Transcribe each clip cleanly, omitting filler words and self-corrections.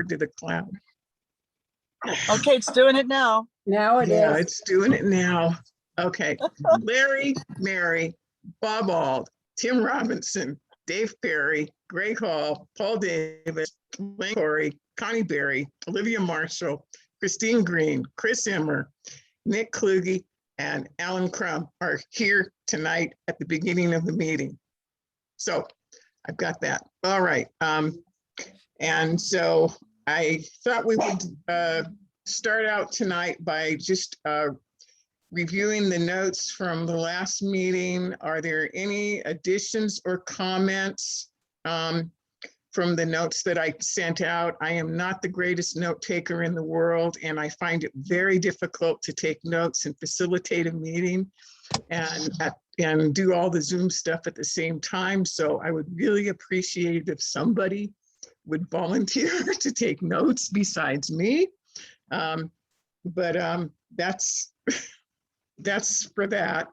to the cloud. Okay, it's doing it now. Now it Yeah, is. it's doing it now. Okay. Larry, Mary, Bob Auld, Tim Robinson, Dave Perry, Greg Hall, Paul Davis, Lynn Corey, Connie Berry, Olivia Marshall, Christine Green, Chris Emmer, Nick Kluge, and Alan Crum are here tonight at the beginning of the meeting. So I've got that. All right. And so I thought we would start out tonight by just reviewing the notes from the last meeting. Are there any additions or comments from the notes that I sent out? I am not the greatest note taker in the world, and I find it very difficult to take notes and facilitate a meeting and do all the Zoom stuff at the same time. So I would really appreciate if somebody would volunteer to take notes besides me. But that's for that.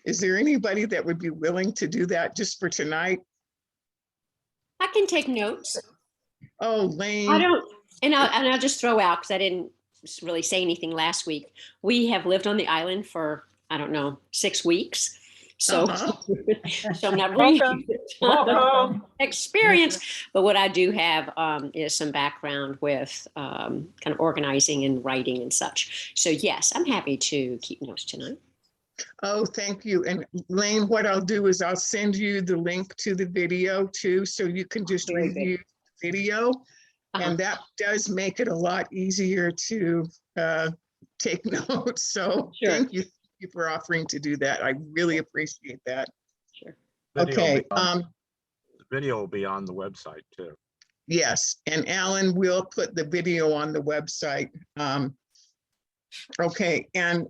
Is there anybody that would be willing to do that just for tonight? I can take notes. Oh, Lane. I don't, and I'll just throw out, because I didn't really say anything last week. We have lived on the island for, I don't know, 6 weeks. So, so I'm not really Welcome. experience, but what I do have is some background with kind of organizing and writing and such. So yes, I'm happy to keep notes tonight. Oh, thank you. And Lane, what I'll do is I'll send you the link to the video too, so you can just Very good. review the video. And that does make it a lot easier to take notes. So Sure. Thank you for offering to do that. I really appreciate that. Sure. Okay. The video will be on the website too. Yes, and Alan will put the video on the website. Okay, and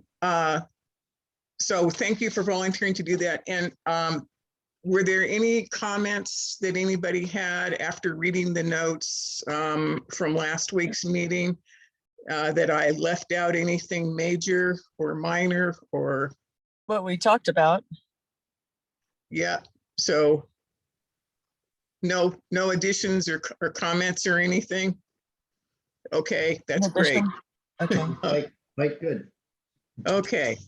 so thank you for volunteering to do that. And were there any comments that anybody had after reading the notes from last week's meeting that I left out anything major or minor or? What we talked about. Yeah, so no additions or comments or anything? Okay, that's great. Okay. Quite good. Okay.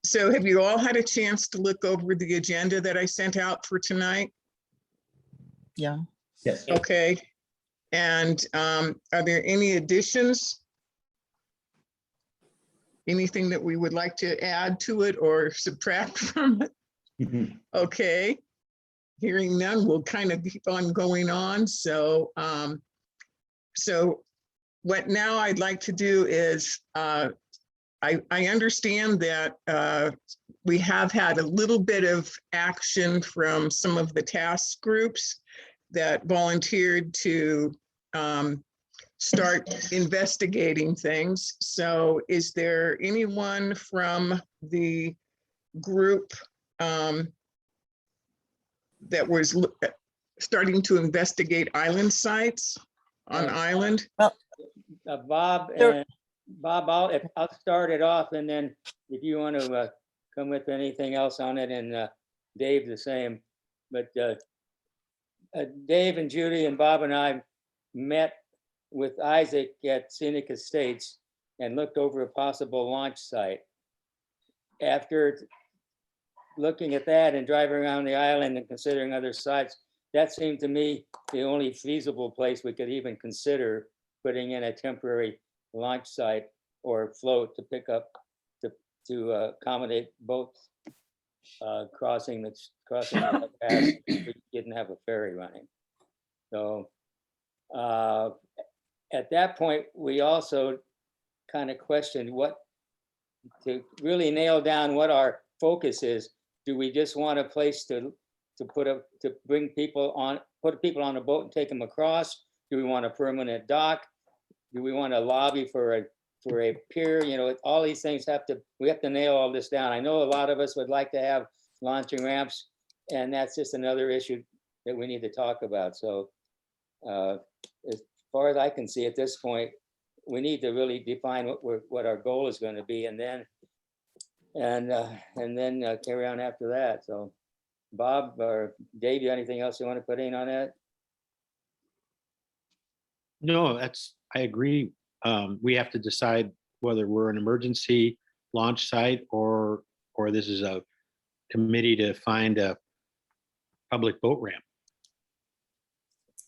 So have you all had a chance to look over the agenda that I sent out for tonight? Yeah. Yes. Okay. And are there any additions? Anything that we would like to add to it or subtract from it? Okay. Hearing none, we'll kind of keep on going on. So, so what now I'd like to do is, I understand that we have had a little bit of action from some of the task groups that volunteered to start investigating things. So is there anyone from the group that was starting to investigate island sites on island? Well, Bob, Sure. Bob, I'll start it off, and then if you want to come with anything else on it, and Dave the same. But Dave and Judy and Bob and I met with Isaac at Scenic Estates and looked over a possible launch site. After looking at that and driving around the island and considering other sites, that seemed to me the only feasible place we could even consider putting in a temporary launch site or float to pick up to accommodate boats crossing the pass. We didn't have a ferry running. So at that point, we also kind of questioned what to really nail down what our focus is. Do we just want a place to bring people on, put people on a boat and take them across? Do we want a permanent dock? Do we want a lobby for a pier? You know, all these things we have to nail all this down. I know a lot of us would like to have launching ramps, and that's just another issue that we need to talk about. So as far as I can see at this point, we need to really define what our goal is going to be, and then carry on after that. So Bob or Dave, you got anything else you want to put in on that? No, I agree. We have to decide whether we're an emergency launch site or this is a committee to find a public boat ramp.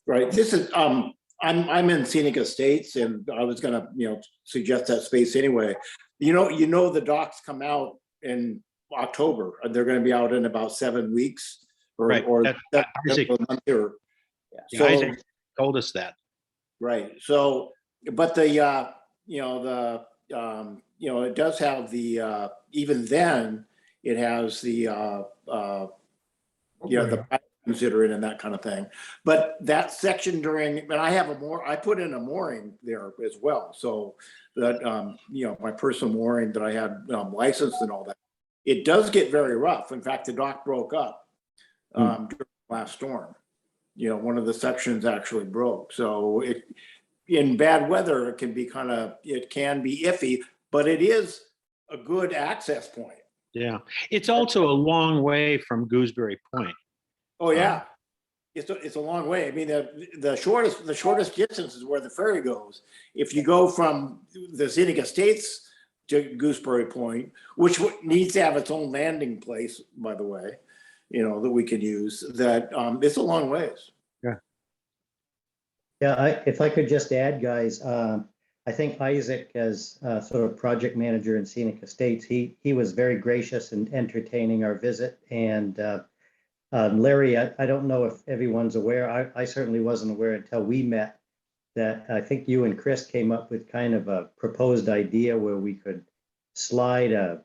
Right, this is, I'm in Scenic Estates, and I was gonna, suggest that space anyway. The docks come out in October, and they're gonna be out in about 7 weeks. Right, Isaac- Or Yeah, so, Isaac told us that. right, so, but the, it does have the, even then, it has the, the consider it and that kind of thing. But that section and I put in a mooring there as well. So that, my personal mooring that I had licensed and all that, it does get very rough. In fact, the dock broke up during the last storm. One of the sections actually broke. So in bad weather, it can be iffy, but it is a good access point. Yeah, it's also a long way from Gooseberry Point. Oh, yeah. It's a long way. I mean, the shortest distance is where the ferry goes. If you go from the Scenic Estates to Gooseberry Point, which needs to have its own landing place, by the way, that we could use, that it's a long ways. Yeah. Yeah, if I could just add, guys, I think Isaac, as sort of project manager in Scenic Estates, he was very gracious in entertaining our visit. And Larry, I don't know if everyone's aware. I certainly wasn't aware until we met that I think you and Chris came up with kind of a proposed idea where we could slide a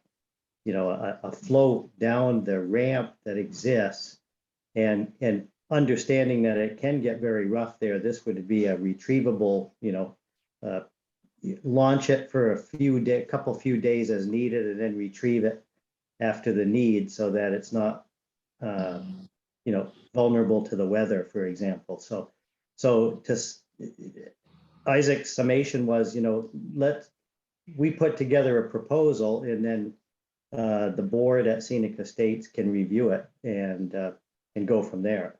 float down the ramp that exists, and understanding that it can get very rough there. This would be a retrievable, launch it for a couple few days as needed, and then retrieve it after the need, so that it's not vulnerable to the weather, for example. So Isaac's summation was, we put together a proposal, and then the board at Scenic Estates can review it and go from there.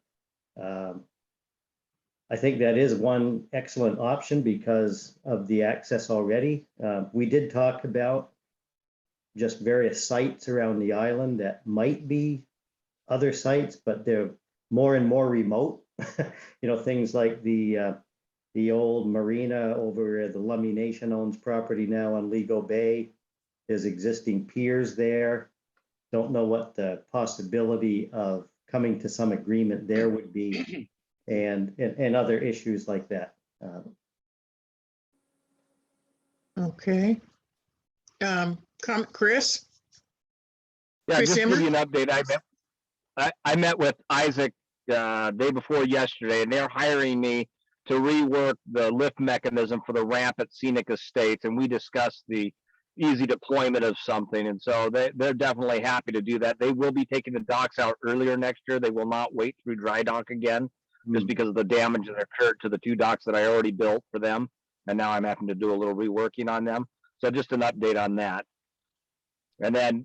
I think that is one excellent option because of the access already. We did talk about just various sites around the island that might be other sites, but they're more and more remote. Things like the old marina over where the Lummi Nation owns property now on Lego Bay. There's existing piers there. Don't know what the possibility of coming to some agreement there would be, and other issues like that. Okay. Chris? Yeah, Chris just to Emmer? give you an update, I met with Isaac day before yesterday, and they're hiring me to rework the lift mechanism for the ramp at Scenic Estates, and we discussed the easy deployment of something, and so they're definitely happy to do that. They will be taking the docks out earlier next year. They will not wait through dry dock again, just because of the damage that occurred to the 2 docks that I already built for them, and now I'm having to do a little reworking on them. So just an update on that. And then,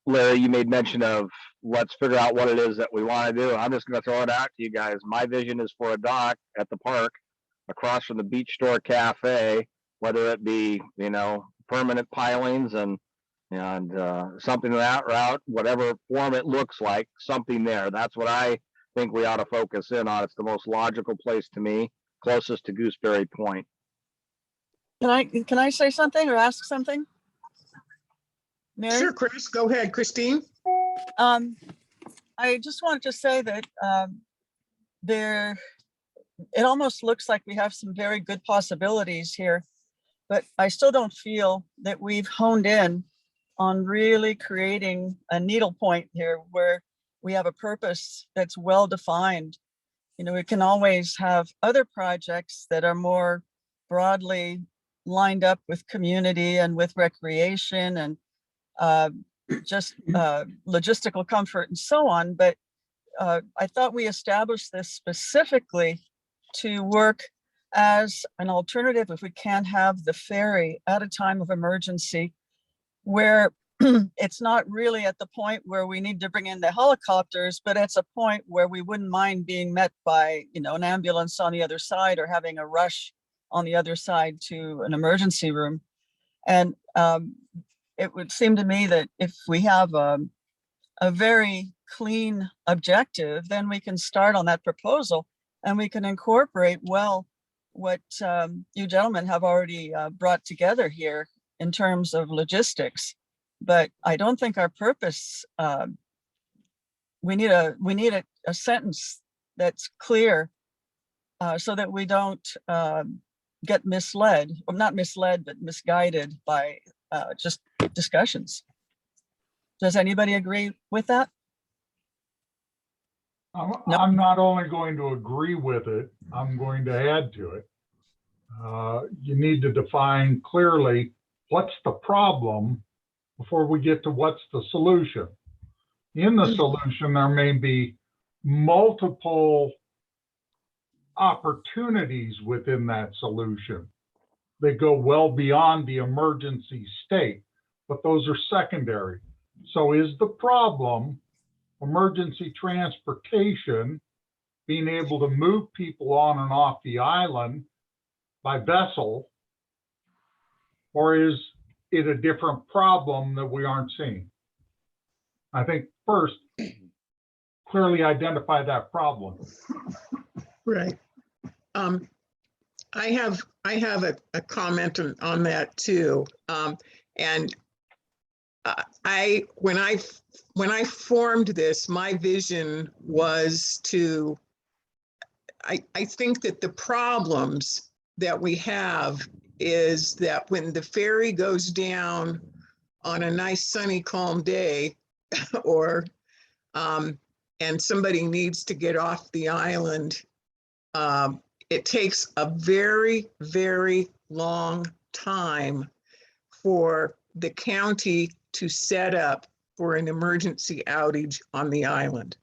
Larry, you made mention of let's figure out what it is that we want to do. I'm just going to throw it out to you guys. My vision is for a dock at the park across from the Beach Store Cafe, whether it be, permanent pilings and something of that route, whatever form it looks like, something there. That's what I think we ought to focus in on. It's the most logical place to me, closest to Gooseberry Point. Can I say something or ask something? Mary? Sure, Chris, go ahead. Christine? I just wanted to say that it almost looks like we have some very good possibilities here, but I still don't feel that we've honed in on really creating a needle point here where we have a purpose that's well defined. We can always have other projects that are more broadly lined up with community and with recreation and just logistical comfort and so on. But I thought we established this specifically to work as an alternative if we can't have the ferry at a time of emergency, where it's not really at the point where we need to bring in the helicopters, but it's a point where we wouldn't mind being met by, an ambulance on the other side or having a rush on the other side to an emergency room. And it would seem to me that if we have a very clean objective, then we can start on that proposal and we can incorporate well what you gentlemen have already brought together here in terms of logistics. But I don't think our purpose, we need a sentence that's clear so that we don't get misled, or not misled, but misguided by just discussions. Does anybody agree with that? I'm not only going to agree with it, I'm going to add to it. You need to define clearly what's the problem before we get to what's the solution. In the solution, there may be multiple opportunities within that solution that go well beyond the emergency state, but those are secondary. So is the problem emergency transportation, being able to move people on and off the island by vessel, or is it a different problem that we aren't seeing? I think first, clearly identify that problem. Right. I have a comment on that too. And when I formed this, my vision was to, I think that the problems that we have is that when the ferry goes down on a nice sunny calm day or and somebody needs to get off the island, it takes a very, very long time for the county to set up for an emergency outage on the island.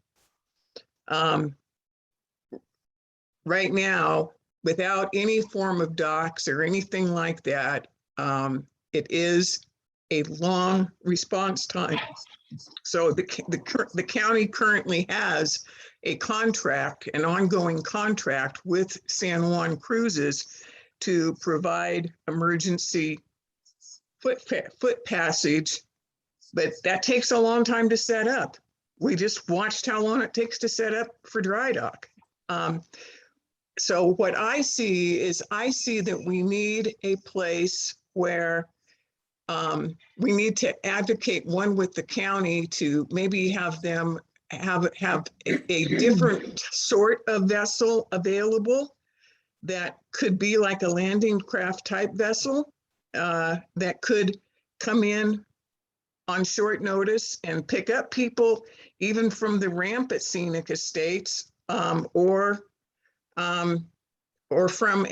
Right now, without any form of docks or anything like that, it is a long response time. So the county currently has a contract, an ongoing contract with San Juan Cruises to provide emergency foot passage, but that takes a long time to set up. We just watched how long it takes to set up for dry dock. So what I see is that we need a place where we need to advocate with the county to maybe have them have a different sort of vessel available that could be like a landing craft type vessel that could come in on short notice and pick up people even from the ramp at Scenic Estates or from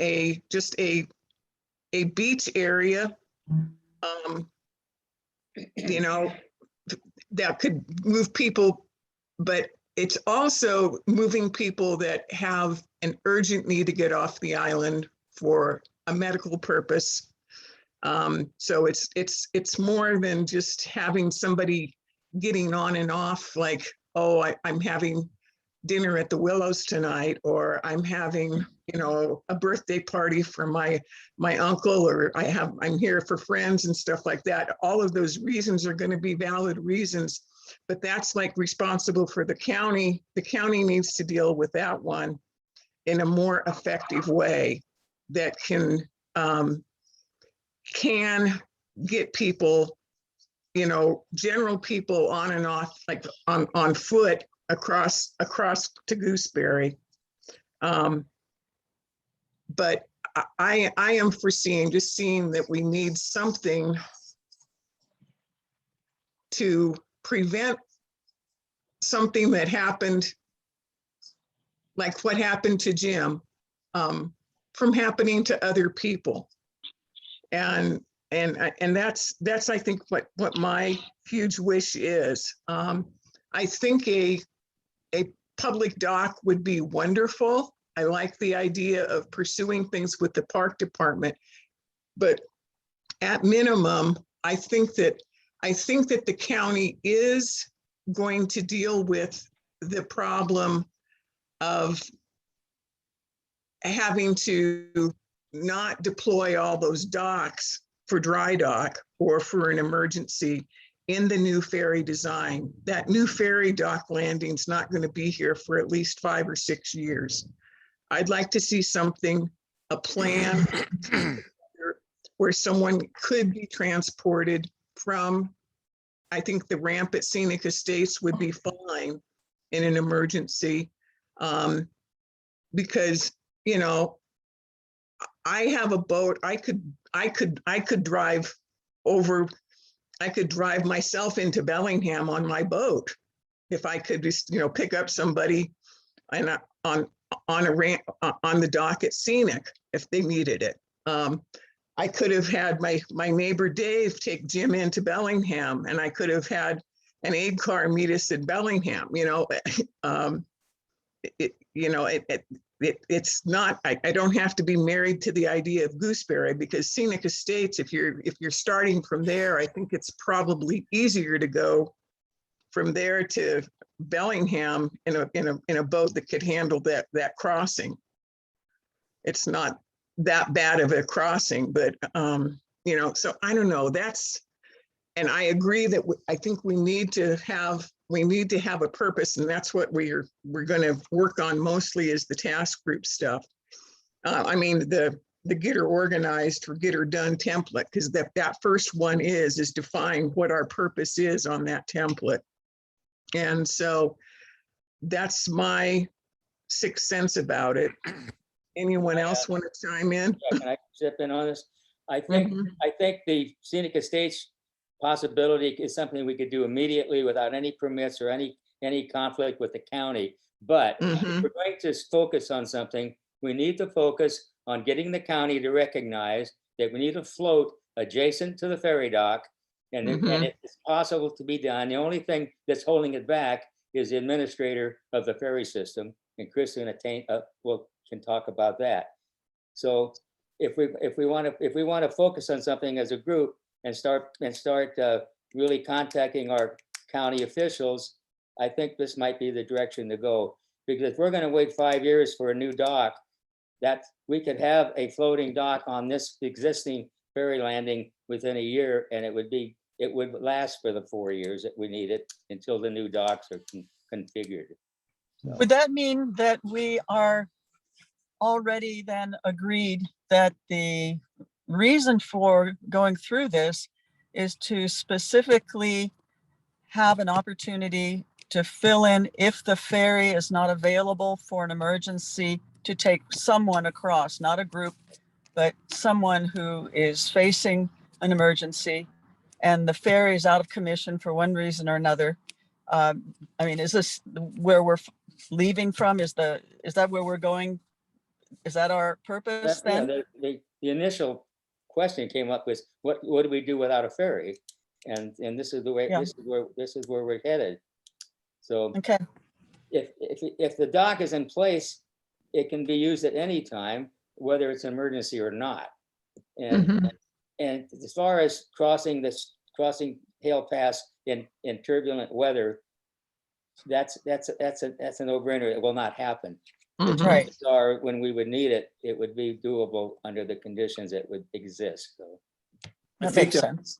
just a beach area, that could move people, but it's also moving people that have an urgent need to get off the island for a medical purpose. So it's more than just having somebody getting on and off like, oh, I'm having dinner at the Willows tonight, or I'm having, a birthday party for my uncle, or I'm here for friends and stuff like that. All of those reasons are going to be valid reasons, but that's like responsible for the county. The county needs to deal with that one in a more effective way that can get people, general people on and off, like on foot across to Gooseberry. But I am seeing that we need something to prevent something that happened, like what happened to Jim, from happening to other people. And that's I think what my huge wish is. I think a public dock would be wonderful. I like the idea of pursuing things with the park department, but at minimum, I think that I think that the county is going to deal with the problem of having to not deploy all those docks for dry dock or for an emergency in the new ferry design. That new ferry dock landing's not going to be here for at least 5 or 6 years. I'd like to see something, a plan where someone could be transported from, I think the ramp at Scenic Estates would be fine in an emergency. Because, you know, I have a boat, I could drive over, I could drive myself into Bellingham on my boat. If I could just, you know, pick up somebody and on a ramp, on the dock at Scenic if they needed it. I could have had my neighbor Dave take Jim into Bellingham, and I could have had an aid car meet us in Bellingham. You know, it's not. I don't have to be married to the idea of Gooseberry, because Scenic Estates, if you're starting from there, I think it's probably easier to go from there to Bellingham in a boat that could handle that crossing. It's not that bad of a crossing, but you know, so I don't know. And I agree that I think we need to have a purpose, and that's what we're going to work on mostly, is the task group stuff. I mean, the get her organized or get her done template, because that first one is define what our purpose is on that template. And so that's my 6 cents about it. Anyone else want to chime in? Yeah, can I chip in on this? I think the Scenic Estates possibility is something we could do immediately without any permits or any conflict with the county. But if we're going to focus on something, we need to focus on getting the county to recognize that we need a float adjacent to the ferry dock, and it's possible to be done. The only thing that's holding it back is the administrator of the ferry system, and Chris can talk about that. So if we want to focus on something as a group and start really contacting our county officials, I think this might be the direction to go. Because if we're going to wait 5 years for a new dock, that we could have a floating dock on this existing ferry landing within a year, and it would last for the 4 years that we need it until the new docks are configured. So. Would that mean that we are already then agreed that the reason for going through this is to specifically have an opportunity to fill in if the ferry is not available for an emergency, to take someone across, not a group, but someone who is facing an emergency and the ferry is out of commission for one reason or another? I mean, is this where we're leaving from? Is that where we're going? Is that our purpose then? Yeah, the initial question came up with what do we do without a ferry? And this is the way, this is where we're headed. So okay, if the dock is in place, it can be used at any time, whether it's an emergency or not. And as far as crossing Hale Pass in turbulent weather, that's a no-brainer. It will not happen. The chances are, when we would need it, it would be doable under the conditions that would exist. So that makes sense.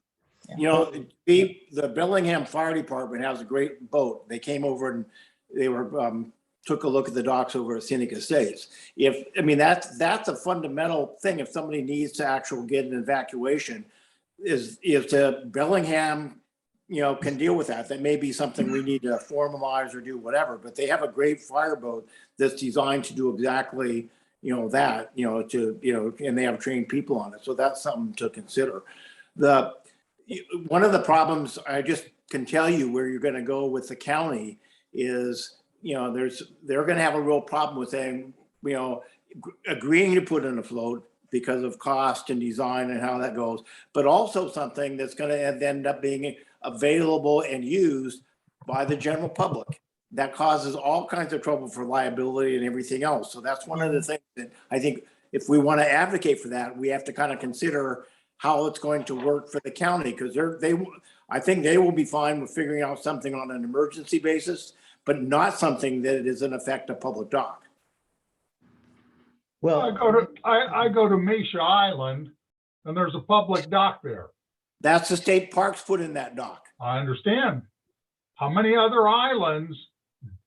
Yeah. You know, the Bellingham Fire Department has a great boat. They came over and they took a look at the docks over at Scenic Estates. That's a fundamental thing. If somebody needs to actually get an evacuation, is to Bellingham, you know, can deal with that. That may be something we need to formalize or do whatever, but they have a great fireboat that's designed to do exactly, you know, that, you know, and they have trained people on it. So that's something to consider. One of the problems I just can tell you where you're going to go with the county is, you know, they're going to have a real problem with saying, you know, agreeing to put in a float because of cost and design and how that goes, but also something that's going to end up being available and used by the general public. That causes all kinds of trouble for liability and everything else. So that's one of the things that I think if we want to advocate for that, we have to kind of consider how it's going to work for the county, because I think they will be fine with figuring out something on an emergency basis, but not something that is in effect a public dock. I go to Mesha Island and there's a public dock there. That's the state parks put in that dock. I understand. How many other islands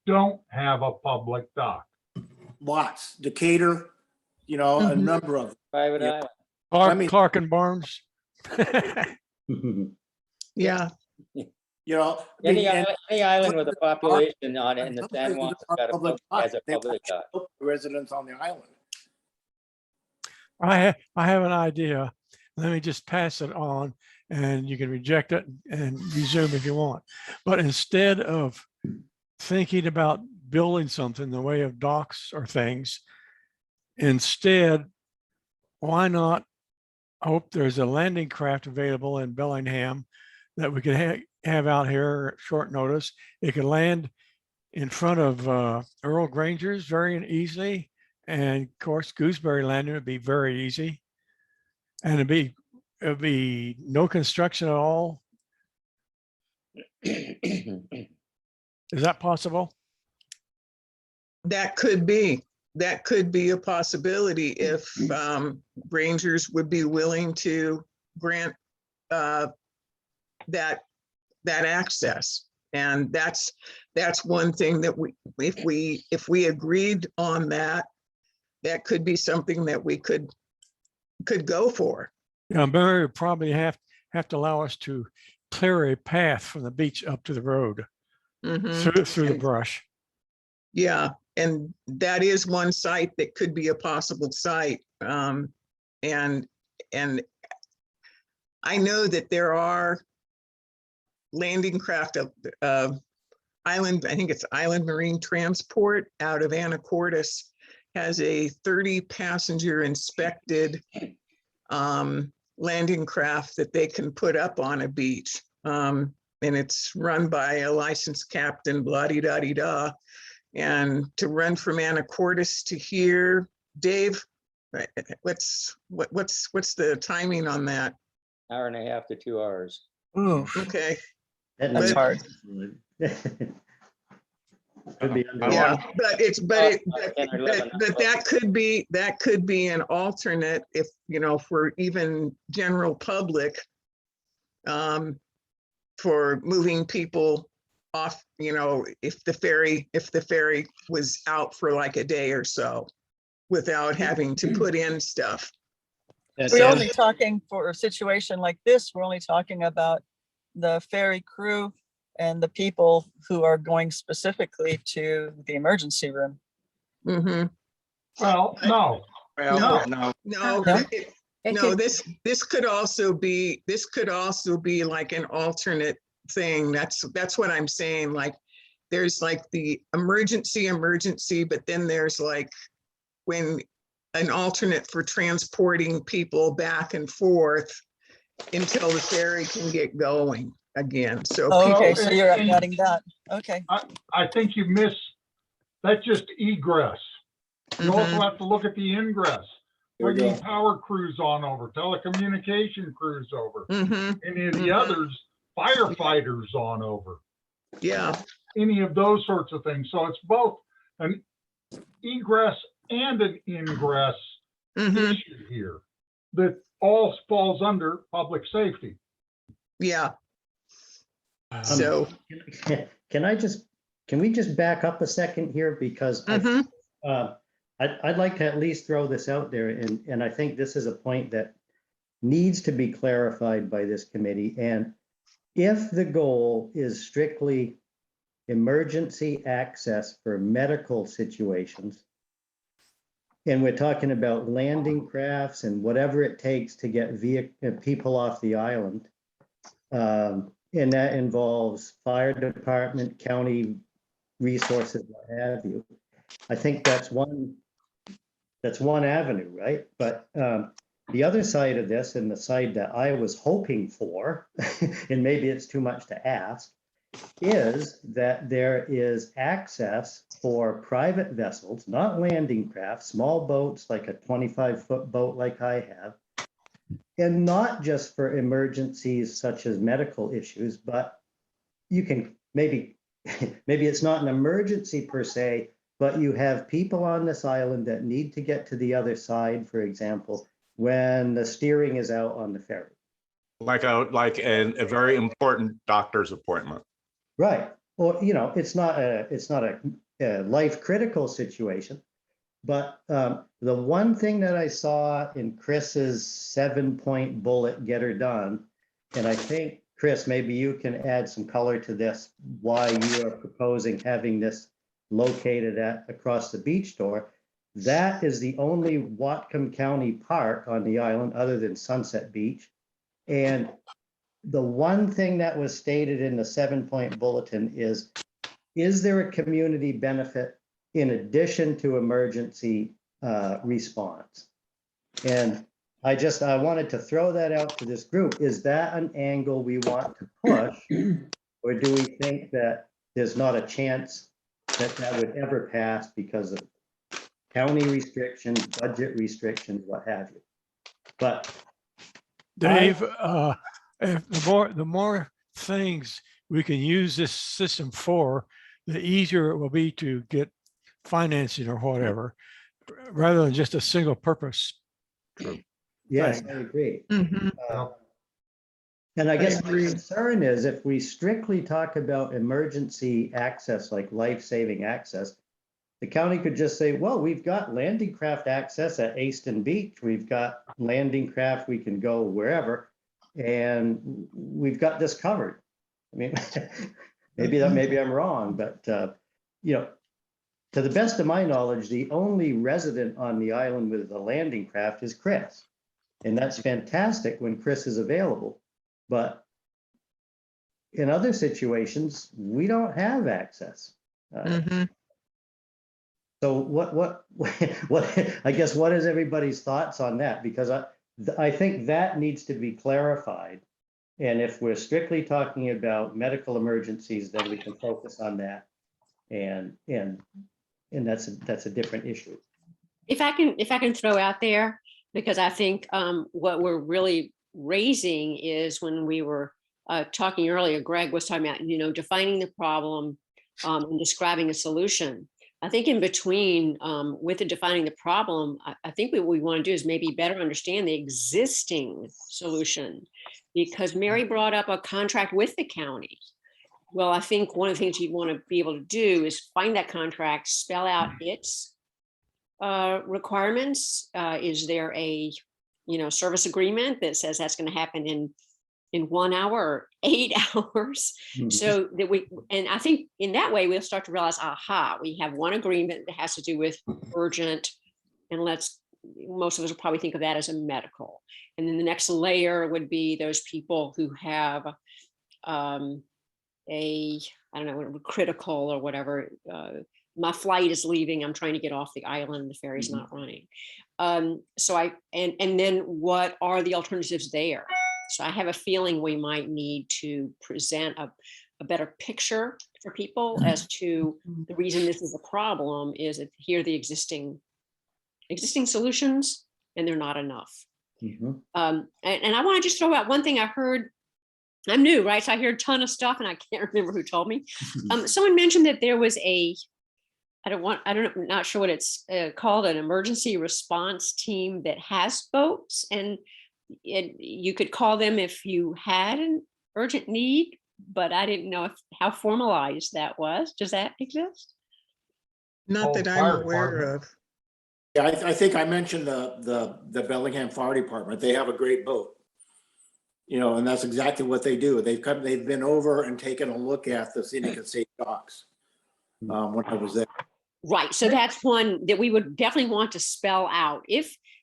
don't have a public dock? Lots, Decatur, a number of them. Private Yeah. island. Clark and Barnes. Yeah, Any island with a population on it in the San Juan has a public dock. Residents on the island. I have an idea. Let me just pass it on and you can reject it and resume if you want. But instead of thinking about building something in the way of docks or things, instead, why not hope there's a landing craft available in Bellingham that we could have out here at short notice. It could land in front of Earl Granger's very easily. And of course, Gooseberry Landing would be very easy. And it'd be no construction at all. Is that possible? that could be a possibility if Rangers would be willing to grant that access. And that's one thing that if we agreed on that, that could be something that we could go for. Yeah, Barry would probably have to allow us to clear a path from the beach up to the road through the brush. Yeah, and that is one site that could be a possible site. And I know that there are landing craft island, I think it's Island Marine Transport out of Anacortes, has a 30-passenger inspected landing craft that they can put up on a beach. And it's run by a licensed captain, blah-de-da-de-da. And to run from Anacortes to here, Dave, what's the timing on that? Hour and a half to 2 hours. Ooh, Okay. that's hard. Could be under. Yeah, but that could be an alternate if, for even general public, for moving people off, if the ferry was out for like a day or so without having to put in stuff. We're only talking for a situation like this, we're only talking about the ferry crew and the people who are going specifically to the emergency room. Mm-hmm. Well, no. No, this could also be like an alternate thing. That's what I'm saying. Like, there's like the emergency, but then there's like when an alternate for transporting people back and forth until the ferry can get going again. So Okay, so you're adding that. Okay. I think you miss, that's just egress. You also have to look at the ingress. Bringing power crews on over, telecommunication crews over, any of the others, firefighters on over. Yeah. Any of those sorts of things. So it's both an egress and an ingress issue here that all falls under public safety. Yeah. So Can we just back up a second here? Because I'd like to at least throw this out there, and I think this is a point that needs to be clarified by this committee. And if the goal is strictly emergency access for medical situations, and we're talking about landing crafts and whatever it takes to get people off the island, and that involves fire department, county resources, what have you, I think that's one avenue, right? But the other side of this, and the side that I was hoping for, and maybe it's too much to ask, is that there is access for private vessels, not landing craft, small boats like a 25-foot boat like I have, And not just for emergencies such as medical issues, but you can maybe it's not an emergency per se, but you have people on this island that need to get to the other side, for example, when the steering is out on the ferry. Like a very important doctor's appointment. Right. Or, you know, it's not a life critical situation, but the one thing that I saw in Chris's 7-point bullet, get her done, and I think, Chris, maybe you can add some color to this, why you are proposing having this located across the beach door. That is the only Whatcom County park on the island other than Sunset Beach. And the one thing that was stated in the 7-point bulletin is there a community benefit in addition to emergency response? And I wanted to throw that out to this group. Is that an angle we want to push? Or do we think that there's not a chance that that would ever pass because of county restrictions, budget restrictions, what have you? But Dave, if the more things we can use this system for, the easier it will be to get financing or whatever, rather than just a single purpose. yes, thing. I agree. Mhm. And I guess my agree. concern is if we strictly talk about emergency access, like life-saving access, the county could just say, well, we've got landing craft access at Aston Beach. We've got landing craft, we can go wherever, and we've got this covered. I mean, maybe I'm wrong, but you know, to the best of my knowledge, the only resident on the island with a landing craft is Chris. And that's fantastic when Chris is available. But in other situations, we don't have access. Mhm. So what, I guess, what is everybody's thoughts on that? Because I think that needs to be clarified. And if we're strictly talking about medical emergencies, then we can focus on that. And that's a different issue. If I can throw out there, because I think what we're really raising is when we were talking earlier, Greg was talking about, you know, defining the problem and describing a solution. I think in between with the defining the problem, I think what we want to do is maybe better understand the existing solution, because Mary brought up a contract with the county. Well, I think one of the things you want to be able to do is find that contract, spell out its requirements. Is there a, you know, service agreement that says that's going to happen in 1 hour or 8 hours? Mhm. So that and I think in that way, we'll start to realize, aha, we have one agreement that has to do with urgent, and most of us will probably think of that as a medical. And then the next layer would be those people who have I don't know, critical or whatever. My flight is leaving. I'm trying to get off the island. The ferry's not running. So and then what are the alternatives there? So I have a feeling we might need to present a better picture for people as to the reason this is a problem is that here are the existing solutions, and they're not enough. Mhm. And I want to just throw out one thing I heard. I'm new, right? So I hear a ton of stuff and I can't remember who told me. Someone mentioned that there was I'm not sure what it's called, an emergency response team that has boats, and you could call them if you had an urgent need, but I didn't know how formalized that was. Does that exist? Not that Fire I'm aware department. of. Yeah, I think I mentioned the Bellingham Fire Department. They have a great boat. You know, and that's exactly what they do. They've been over and taken a look at the Scenic and Safe docks when I was there. Right. So that's one that we would definitely want to spell out,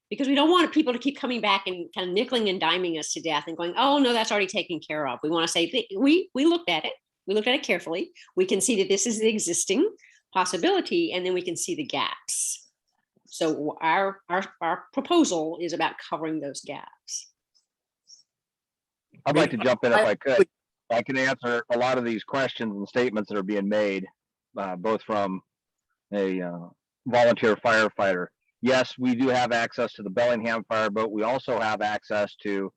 because we don't want people to keep coming back and kind of nickeling and diming us to death and going, oh no, that's already taken care of. We want to say we looked at it. We looked at it carefully. We can see that this is the existing possibility, and then we can see the gaps. So our proposal is about covering those gaps. I'd like to jump in if I could. I can answer a lot of these questions and statements that are being made, both from a volunteer firefighter. yes, we do have access to the Bellingham fireboat. We also have access to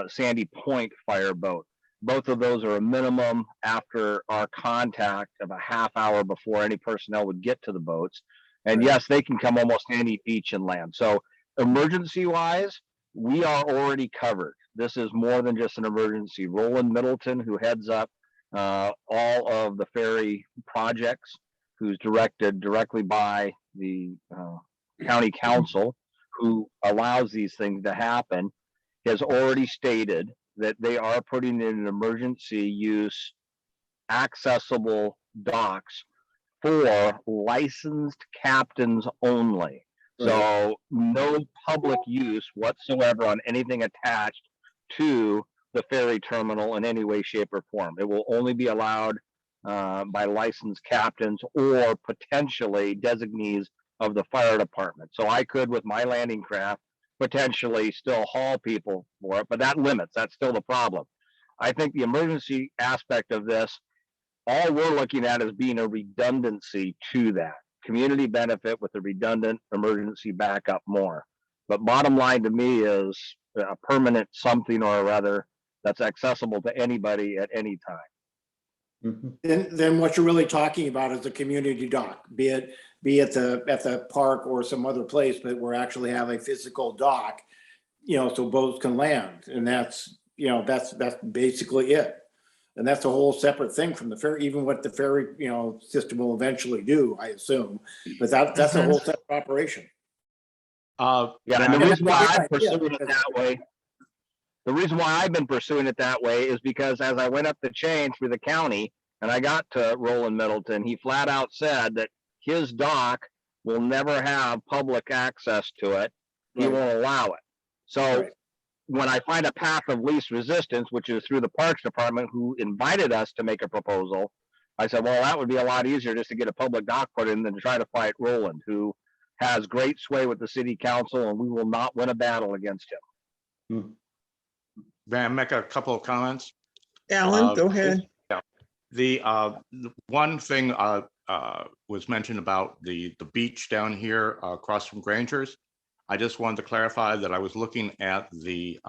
Sandy Point fireboat. Both of those are a minimum after our contact of a half hour before any personnel would get to the boats. And Right. yes, they can come almost any beach and land. So emergency wise, we are already covered. This is more than just an emergency. Roland Middleton, who heads up all of the ferry projects, who's directed directly by the county council, who allows these things to happen, has already stated that they are putting in an emergency use accessible docks for licensed captains only. So no public use whatsoever on anything attached to the ferry terminal in any way, shape, or form. It will only be allowed by licensed captains or potentially designees of the fire department. So I could, with my landing craft, potentially still haul people for it, but that's still the problem. I think the emergency aspect of this, all we're looking at is being a redundancy to that community benefit with a redundant emergency backup more. But bottom line to me is a permanent something or other that's accessible to anybody at any time. Then what you're really talking about is a community dock, be it at the park or some other place, but we're actually have a physical dock, so boats can land. And that's basically it. And that's a whole separate thing from the ferry, even what the ferry, system will eventually do, I assume. But that's a whole separate operation. And the reason why I'm pursuing it that way, the reason why I've been pursuing it that way is because as I went up the chain through the county and I got to Roland Middleton, he flat out said that his dock will never have public access to it. He won't allow it. So when I find a path of least resistance, which is through the Parks Department, who invited us to make a proposal, I said, well, that would be a lot easier just to get a public dock put in than to try to fight Roland, who has great sway with the city council, and we will not win a battle against him. May I make a couple of comments? Alan, go ahead. The one thing was mentioned about the beach down here across from Granger's. I just wanted to clarify that I was looking at the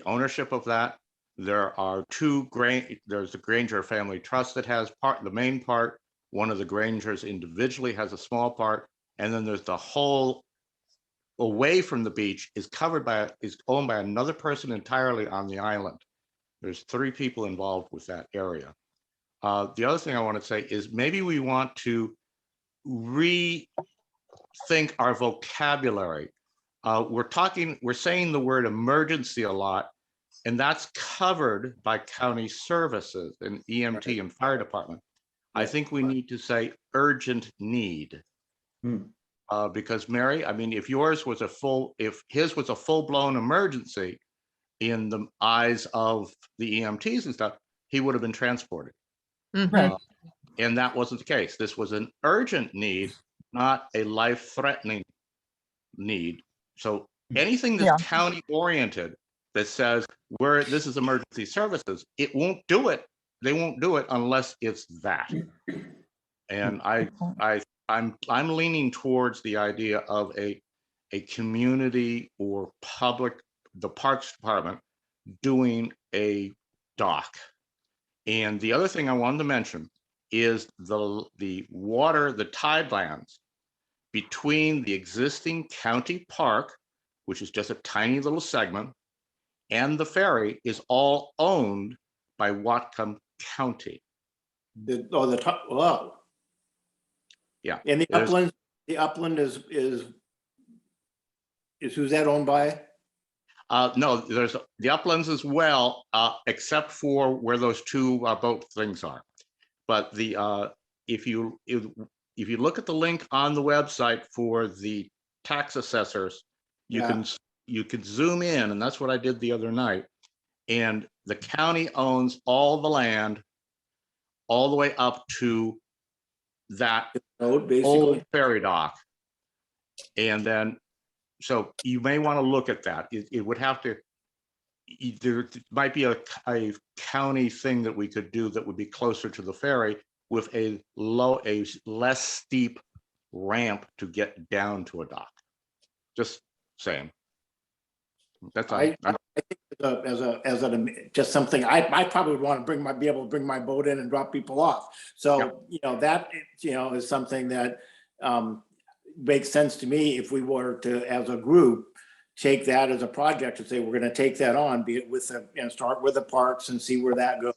ownership of that. There are there's the Granger Family Trust that has the main part. One of the Grangers individually has a small part, and then there's the whole away from the beach is owned by another person entirely on the island. There's 3 people involved with that area. The other thing I want to say is maybe we want to rethink our vocabulary. We're saying the word emergency a lot, and that's covered by county services and EMT and fire department. I think we need to say urgent need. Because Mary, I mean, if his was a full-blown emergency in the eyes of the EMTs and stuff, he would have been transported. And that wasn't the case. This was an urgent need, not a life-threatening need. So anything that's county oriented that says this is emergency services, it won't do it. They won't do it unless it's that. And I'm leaning towards the idea of a community or the Parks Department doing a dock. And the other thing I wanted to mention is the water, the tidelands between the existing county park, which is just a tiny little segment, and the ferry is all owned by Whatcom County. Wow. Yeah. And the upland is who's that owned by? No, there's the uplands as well, except for where those 2 boat things are. But if you look at the link on the website for the tax assessors, you can zoom in, and that's what I did the other night. And the county owns all the land, all the way up to that old ferry dock. And then, so you may want to look at that. It would have to. There might be a county thing that we could do that would be closer to the ferry with a less steep ramp to get down to a dock. Just saying. That's all. I think just something, I probably would want to be able to bring my boat in and drop people off. So, that, is something that makes sense to me if we were to, as a group, take that as a project and say, we're going to take that on, be it with start with the parks and see where that goes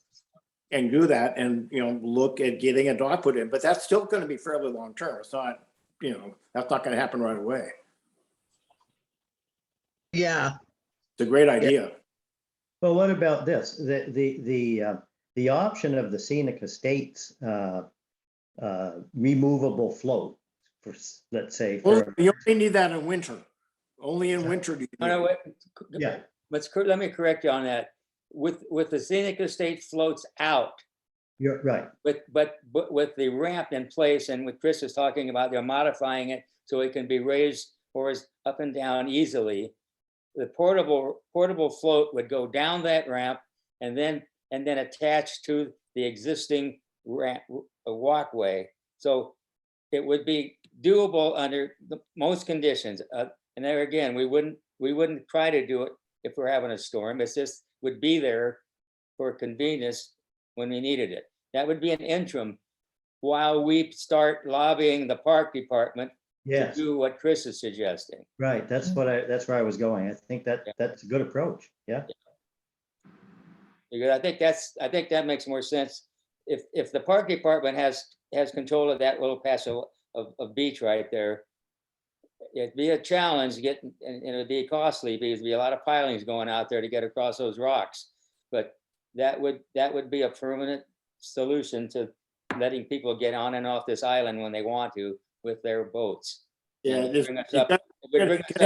and do that and, look at getting a dock put in, but that's still going to be fairly long term. It's not, that's not going to happen right away. Yeah, It's a great idea. Well, what about this? The option of the Scenic Estates removable float for, let's say, for, You only need that in winter. Only in winter do you No, need no, it. wait, yeah, let me correct you on that. With the Scenic Estate floats out, you're right. but with the ramp in place and what Chris is talking about, they're modifying it so it can be raised or up and down easily. The portable float would go down that ramp and then attach to the existing ramp walkway. So it would be doable under most conditions. And there again, we wouldn't try to do it if we're having a storm. It's just would be there for convenience when we needed it. That would be an interim while we start lobbying the park department Yes, to do what Chris is suggesting. right. That's where I was going. I think that's a good approach. Yeah. Because I think that makes more sense. If the park department has control of that little patch of beach right there, it'd be a challenge getting, and it'd be costly because there'd be a lot of pilings going out there to get across those rocks. But that would be a permanent solution to letting people get on and off this island when they want to with their boats. Yeah, It would bring us up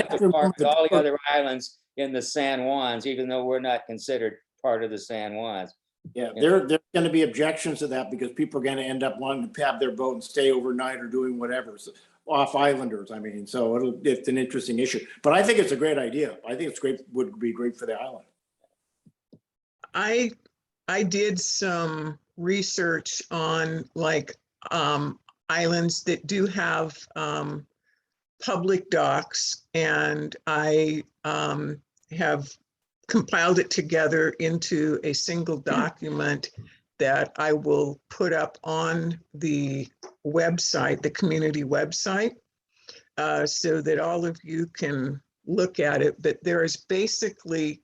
to par with all the other islands in the San Juans, even though we're not considered part of the San Juans. Yeah, there's going to be objections to that because people are going to end up wanting to have their boat and stay overnight or doing whatever. So, off islanders, I mean, so it's an interesting issue. But I think it's a great idea. I think it's great, would be great for the island. I did some research on islands that do have public docks, and I have compiled it together into a single document that I will put up on the website, the community website, so that all of you can look at it. But there is basically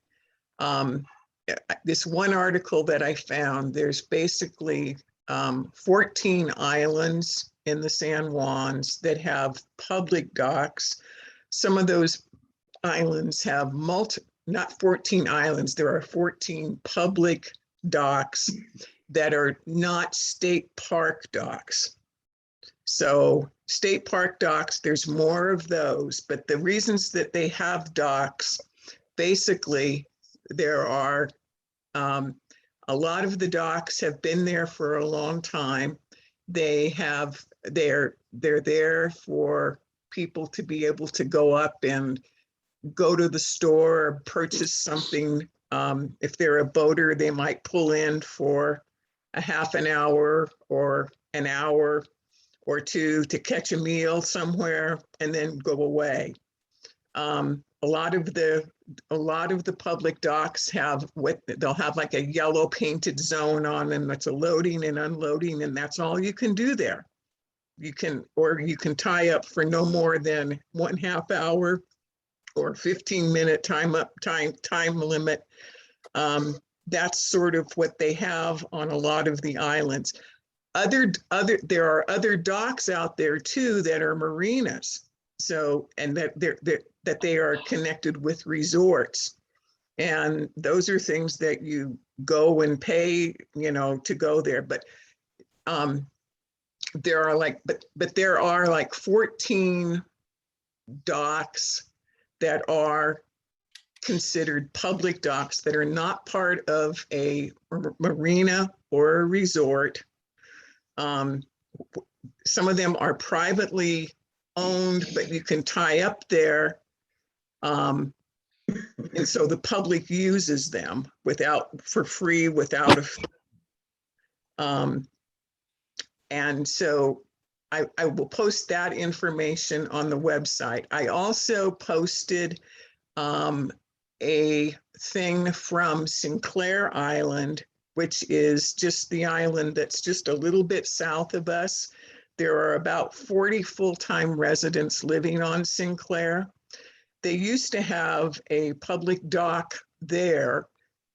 this one article that I found, there's basically 14 islands in the San Juans that have public docks. Some of those islands have not 14 islands, there are 14 public docks that are not state park docks. So state park docks, there's more of those, but the reasons that they have docks, basically there are a lot of the docks have been there for a long time. They're there for people to be able to go up and go to the store, purchase something. If they're a boater, they might pull in for a half an hour or an hour or two to catch a meal somewhere and then go away. A lot of the public docks they'll have like a yellow painted zone on them that's a loading and unloading, and that's all you can do there. You can tie up for no more than 1/2 hour or 15-minute time limit. That's sort of what they have on a lot of the islands. There are other docks out there too that are marinas. So, and that they are connected with resorts. And those are things that you go and pay, to go there. But there are like 14 docks that are considered public docks that are not part of a marina or a resort. Some of them are privately owned, but you can tie up there. And so the public uses them for free without a fee. And so I will post that information on the website. I also posted a thing from Sinclair Island, which is just the island that's just a little bit south of us. There are about 40 full-time residents living on Sinclair. They used to have a public dock there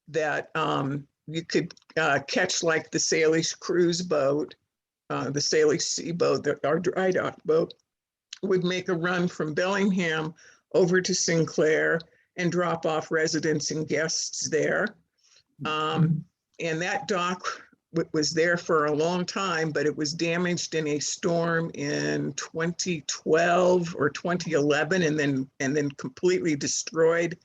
that you could catch like the Salish cruise boat, the Salish sea boat, our dry dock boat, would make a run from Bellingham over to Sinclair and drop off residents and guests there. And that dock was there for a long time, but it was damaged in a storm in 2012 or 2011, and then completely destroyed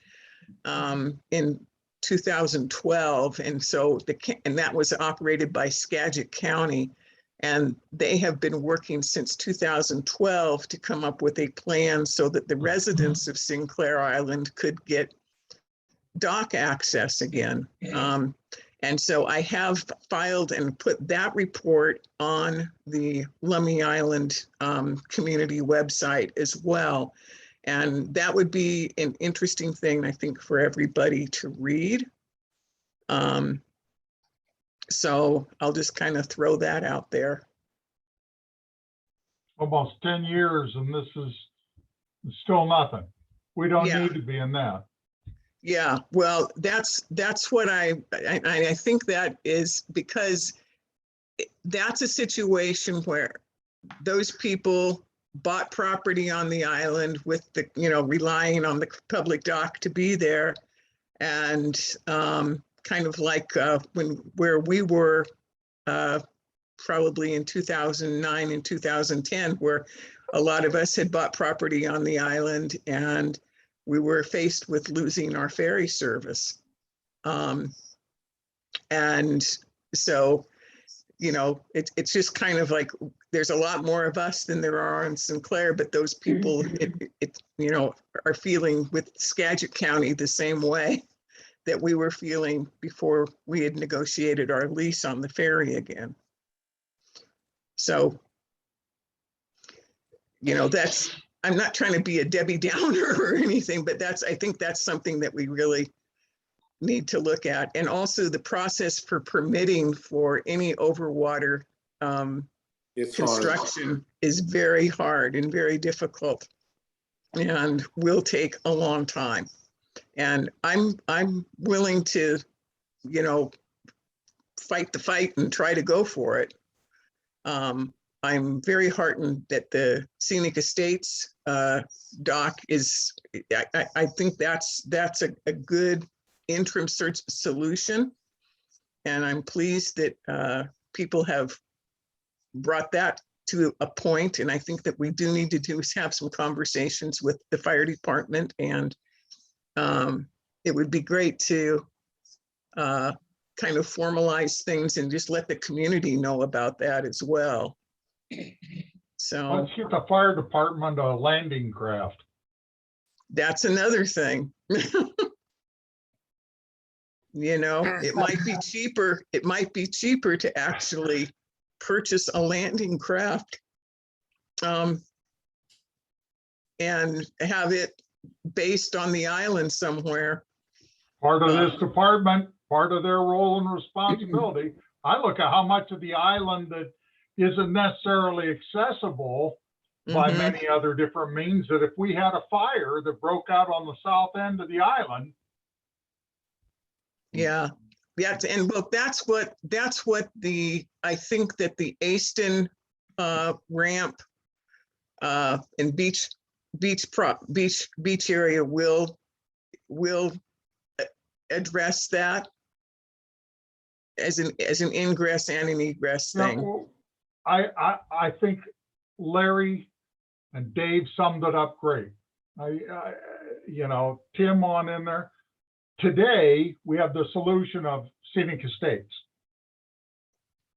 in 2012. And so that was operated by Skagit County. And they have been working since 2012 to come up with a plan so that the residents of Sinclair Island could get dock access again. And so I have filed and put that report on the Lummi Island community website as well. And that would be an interesting thing, I think, for everybody to read. So I'll just kind of throw that out there. Almost 10 years and this is still nothing. We don't Yeah. need to be in that. Yeah, well, that's what I think that is, because that's a situation where those people bought property on the island with the, relying on the public dock to be there. And kind of like where we were probably in 2009 and 2010, where a lot of us had bought property on the island and we were faced with losing our ferry service. And so, it's just kind of like, there's a lot more of us than there are in Sinclair, but those people, are feeling with Skagit County the same way that we were feeling before we had negotiated our lease on the ferry again. So, I'm not trying to be a Debbie Downer or anything, but I think that's something that we really need to look at. And also the process for permitting for any overwater construction is very hard and very difficult and will take a long time. And I'm willing to, fight the fight and try to go for it. I'm very heartened that the Scenic Estates dock is, I think that's a good interim search solution. And I'm pleased that people have brought that to a point. And I think that we do need to do is have some conversations with the fire department, and it would be great to kind of formalize things and just let the community know about that as well. So Let's get the fire department a landing craft. that's another thing. It might be cheaper. It might be cheaper to actually purchase a landing craft and have it based on the island somewhere. Part of this department, part of their role and responsibility. I look at how much of the island that isn't necessarily accessible by many other different means, that if we had a fire that broke out on the south end of the island. Yeah. And look, that's what I think that the Aston ramp and beach area will address that as an ingress and an egress thing. I think Larry and Dave summed it up great. Tim on in there. Today, we have the solution of Scenic Estates.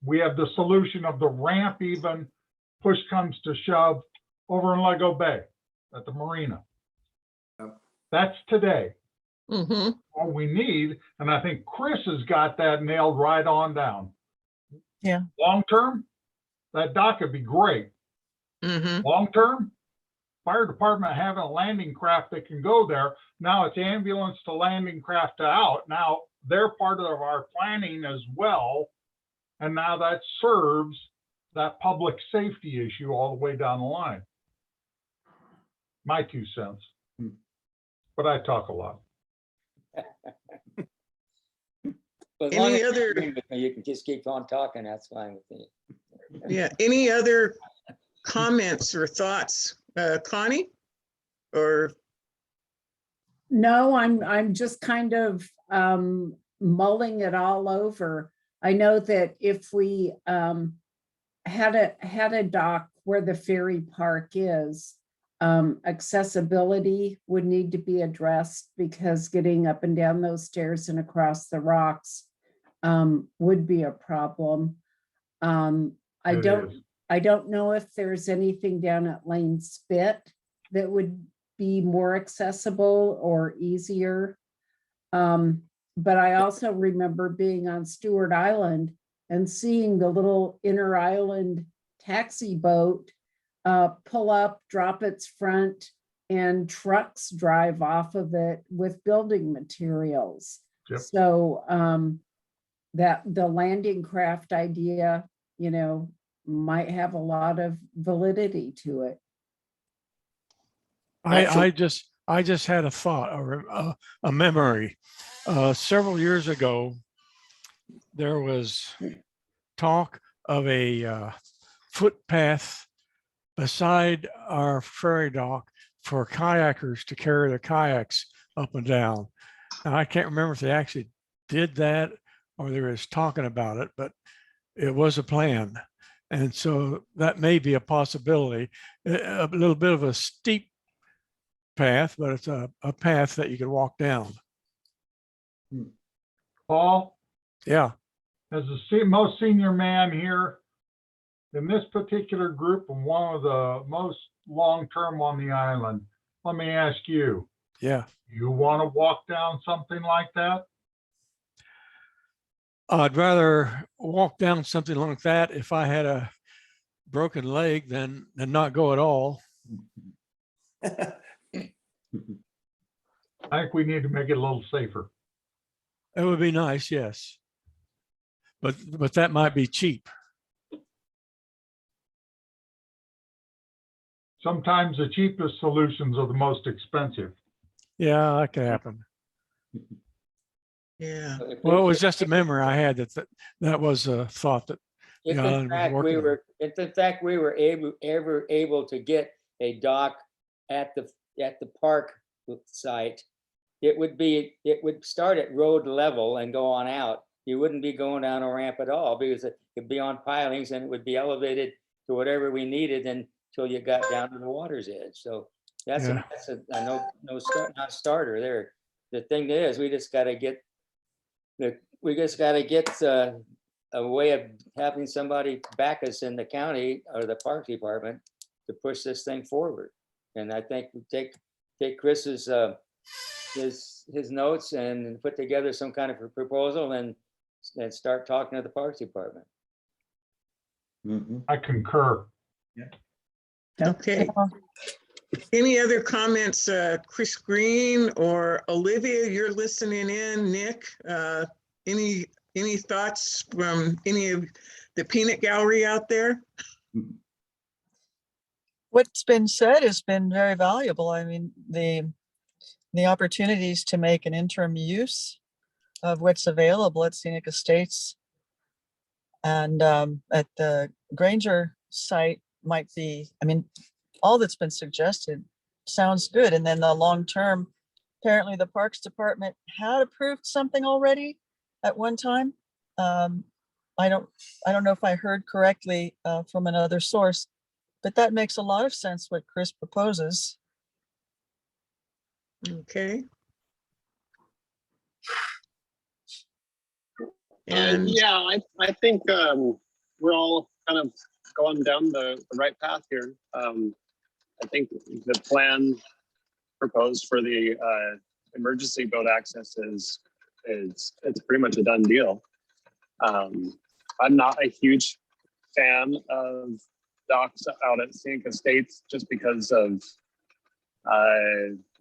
We have the solution of the ramp, even push comes to shove, over in Lego Bay at the marina. That's today. All we need, and I think Chris has got that nailed right on down. Yeah. Long term, that dock would be great. Mm-hmm. Long-term, fire department having a landing craft that can go there. Now it's ambulance to landing craft to out. Now they're part of our planning as well. And now that serves that public safety issue all the way down the line. My 2 cents. But I talk a lot. As long Any as you other- agree with me, you can just keep on talking, that's fine with me. Yeah, any other comments or thoughts? Connie? Or, No, I'm just kind of mulling it all over. I know that if we had a dock where the ferry park is, accessibility would need to be addressed because getting up and down those stairs and across the rocks would be a problem. I don't know if there's anything down at Lane Spit that would be more accessible or easier. But I also remember being on Stewart Island and seeing the little inner island taxi boat pull up, drop its front, and trucks drive off of it with building materials. Yep. So that the landing craft idea, might have a lot of validity to it. I just had a thought or a memory. Several years ago, there was talk of a footpath beside our ferry dock for kayakers to carry their kayaks up and down. Now, I can't remember if they actually did that or they were just talking about it, but it was a plan. And so that may be a possibility, a little bit of a steep path, but it's a path that you could walk down. Paul, Yeah. as the most senior man here, in this particular group and one of the most long-term on the island, let me ask you, Yeah. you want to walk down something like that? I'd rather walk down something like that if I had a broken leg than not go at all. I think we need to make it a little safer. It would be nice, yes. But that might be cheap. Sometimes the cheapest solutions are the most expensive. Yeah, that could happen. yeah, Well, it was just a memory I had that was a thought that If the in island was fact working on. we were ever able to get a dock at the park site, it would start at road level and go on out. You wouldn't be going down a ramp at all because it'd be on pilings and it would be elevated to whatever we needed until you got down to the water's edge. So that's Yeah. a not starter there. The thing is, we just got to get a way of having somebody back us in the county or the park department to push this thing forward. And I think we take Chris's his notes and put together some kind of a proposal and start talking to the parks department. I concur. okay. Any other comments, Chris Green or Olivia, you're listening in, Nick? Any thoughts from any of the peanut gallery out there? What's been said has been very valuable. I mean, the opportunities to make an interim use of what's available at Scenic Estates and at the Granger site might be, I mean, all that's been suggested sounds good. And then the long term, apparently the Parks Department had approved something already at one time. I don't know if I heard correctly from another source, but that makes a lot of sense what Chris proposes. Okay. And yeah, I think we're all kind of going down the right path here. I think the plan proposed for the emergency boat access is it's pretty much a done deal. I'm not a huge fan of docks out at Scenic Estates just because of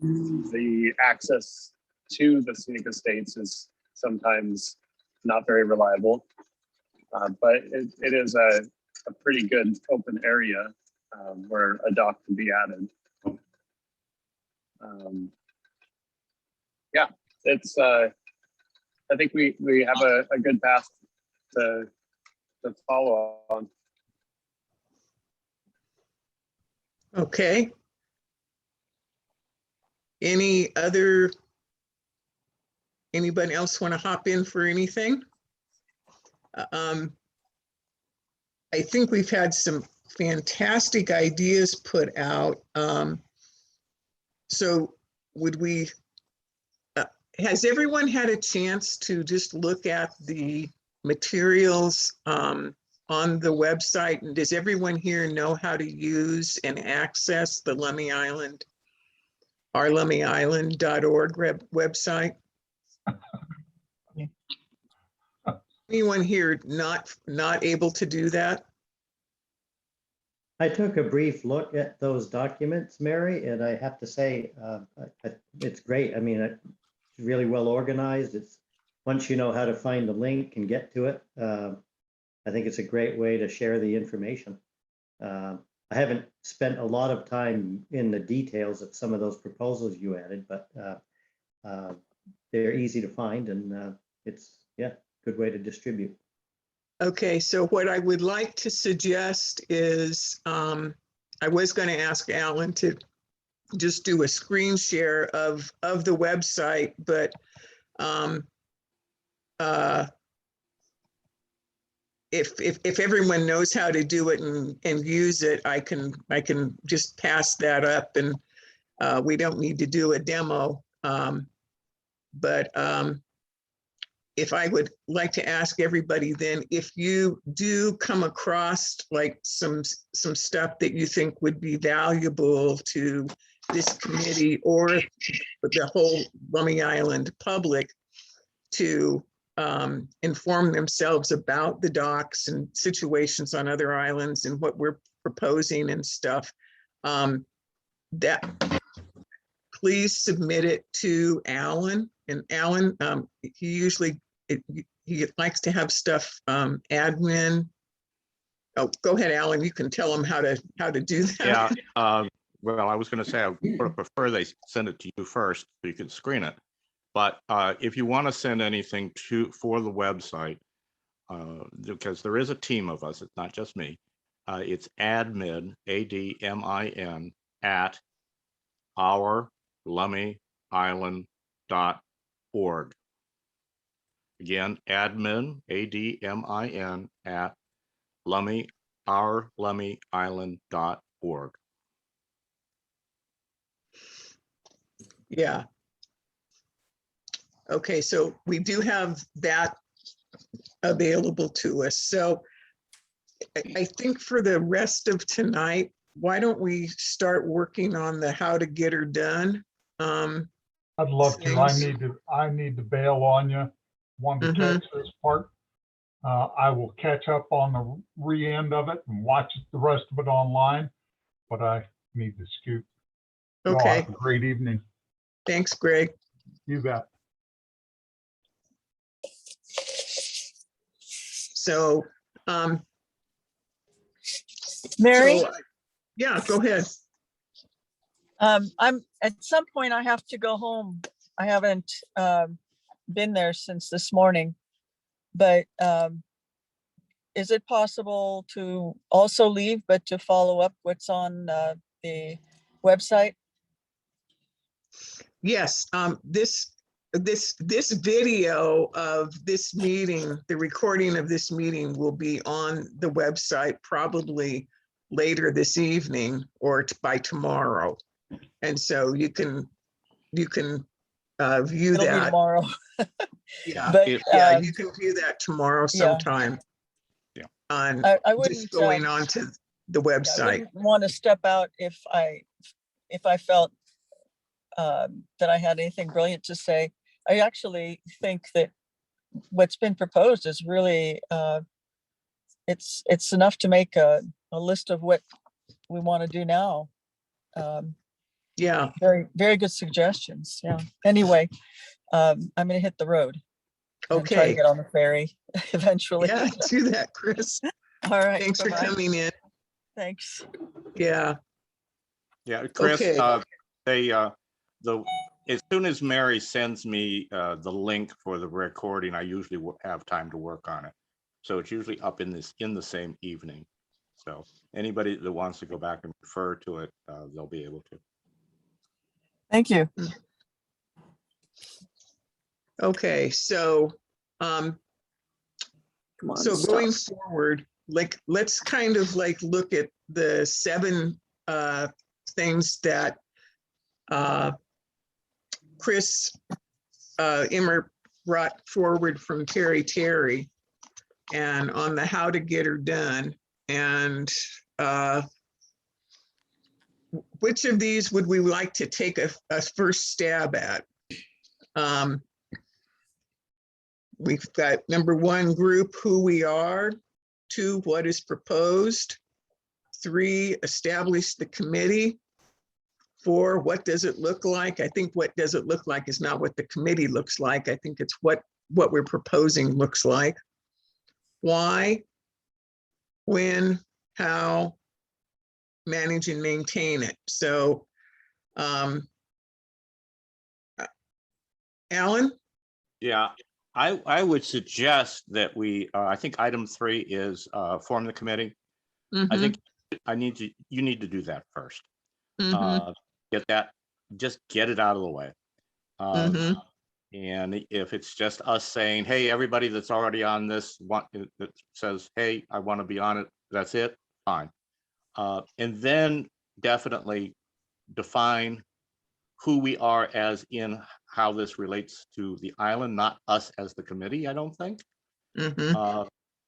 the access to the Scenic Estates is sometimes not very reliable. But it is a pretty good open area where a dock can be added. Yeah, it's I think we have a good path to follow on. Okay. Anybody else want to hop in for anything? I think we've had some fantastic ideas put out. So has everyone had a chance to just look at the materials on the website? And does everyone here know how to use and access the Lummi Island, ourlummyisland.org website? Anyone here not able to do that? I took a brief look at those documents, Mary, and I have to say, it's great. I mean, it's really well organized. It's once you know how to find the link and get to it, I think it's a great way to share the information. I haven't spent a lot of time in the details of some of those proposals you added, but they're easy to find, and it's, yeah, good way to distribute. Okay, so what I would like to suggest is, I was going to ask Alan to just do a screen share of the website, but if everyone knows how to do it and use it, I can just pass that up, and we don't need to do a demo. But if I would like to ask everybody then, if you do come across like some stuff that you think would be valuable to this committee or the whole Lummi Island public to inform themselves about the docks and situations on other islands and what we're proposing and stuff, that please submit it to Alan. And Alan, he usually, he likes to have stuff admin. Oh, go ahead, Alan. You can tell him how to do that. Yeah. Well, I was going to say I would prefer they send it to you first so you can screen it. But if you want to send anything for the website, because there is a team of us, it's not just me. It's admin, ADMIN, at ourlummyisland.org. Again, admin, ADMIN, at ourlummyisland.org. Yeah. Okay, so we do have that available to us. So I think for the rest of tonight, why don't we start working on the how to get her done? I'd love to. I need to bail on you. Want to catch this part. I will catch up on the re-end of it and watch the rest of it online, but I need to scoot. Okay. Have a great evening. Thanks, Greg. You bet. So, Mary, yeah, go ahead. I'm at some point I have to go home. I haven't been there since this morning, but is it possible to also leave, but to follow up what's on the website? Yes, this video of this meeting, the recording of this meeting will be on the website probably later this evening or by tomorrow. And so you can view It'll be that tomorrow. Yeah, But yeah, you can view that tomorrow yeah. sometime. Yeah. On I wouldn't just going on to the I website. wouldn't want to step out if I felt that I had anything brilliant to say. I actually think that what's been proposed is really it's enough to make a a list of what we want to do now. Yeah, Very, very good suggestions. Yeah. Anyway, I'm gonna hit the road and try to okay. get on the ferry eventually. Yeah, do that, Chris. All right. Thanks for bye-bye. coming in. Thanks. Yeah, Yeah, Chris, Okay. as soon as Mary sends me the link for the recording, I usually have time to work on it. So it's usually up in the same evening. So anybody that wants to go back and refer to it, they'll be able to. Thank you. okay, so, Come on, so stop. going forward, like, let's kind of like look at the 7 things that Chris Immer brought forward from Terry, and on the how to get her done. And which of these would we like to take a first stab at? We've got number 1, group who we are. 2, what is proposed. 3, establish the committee. 4, what does it look like? I think what does it look like is not what the committee looks like. I think it's what we're proposing looks like. Why, when, how, manage and maintain it. So, Alan? Yeah, I would suggest that I think item 3 is form the committee. I think you need to do that first. Just get it out of the way. And if it's just us saying, hey, everybody that's already on this that says, hey, I want to be on it, that's it, fine. And then definitely define who we are as in how this relates to the island, not us as the committee, I don't think.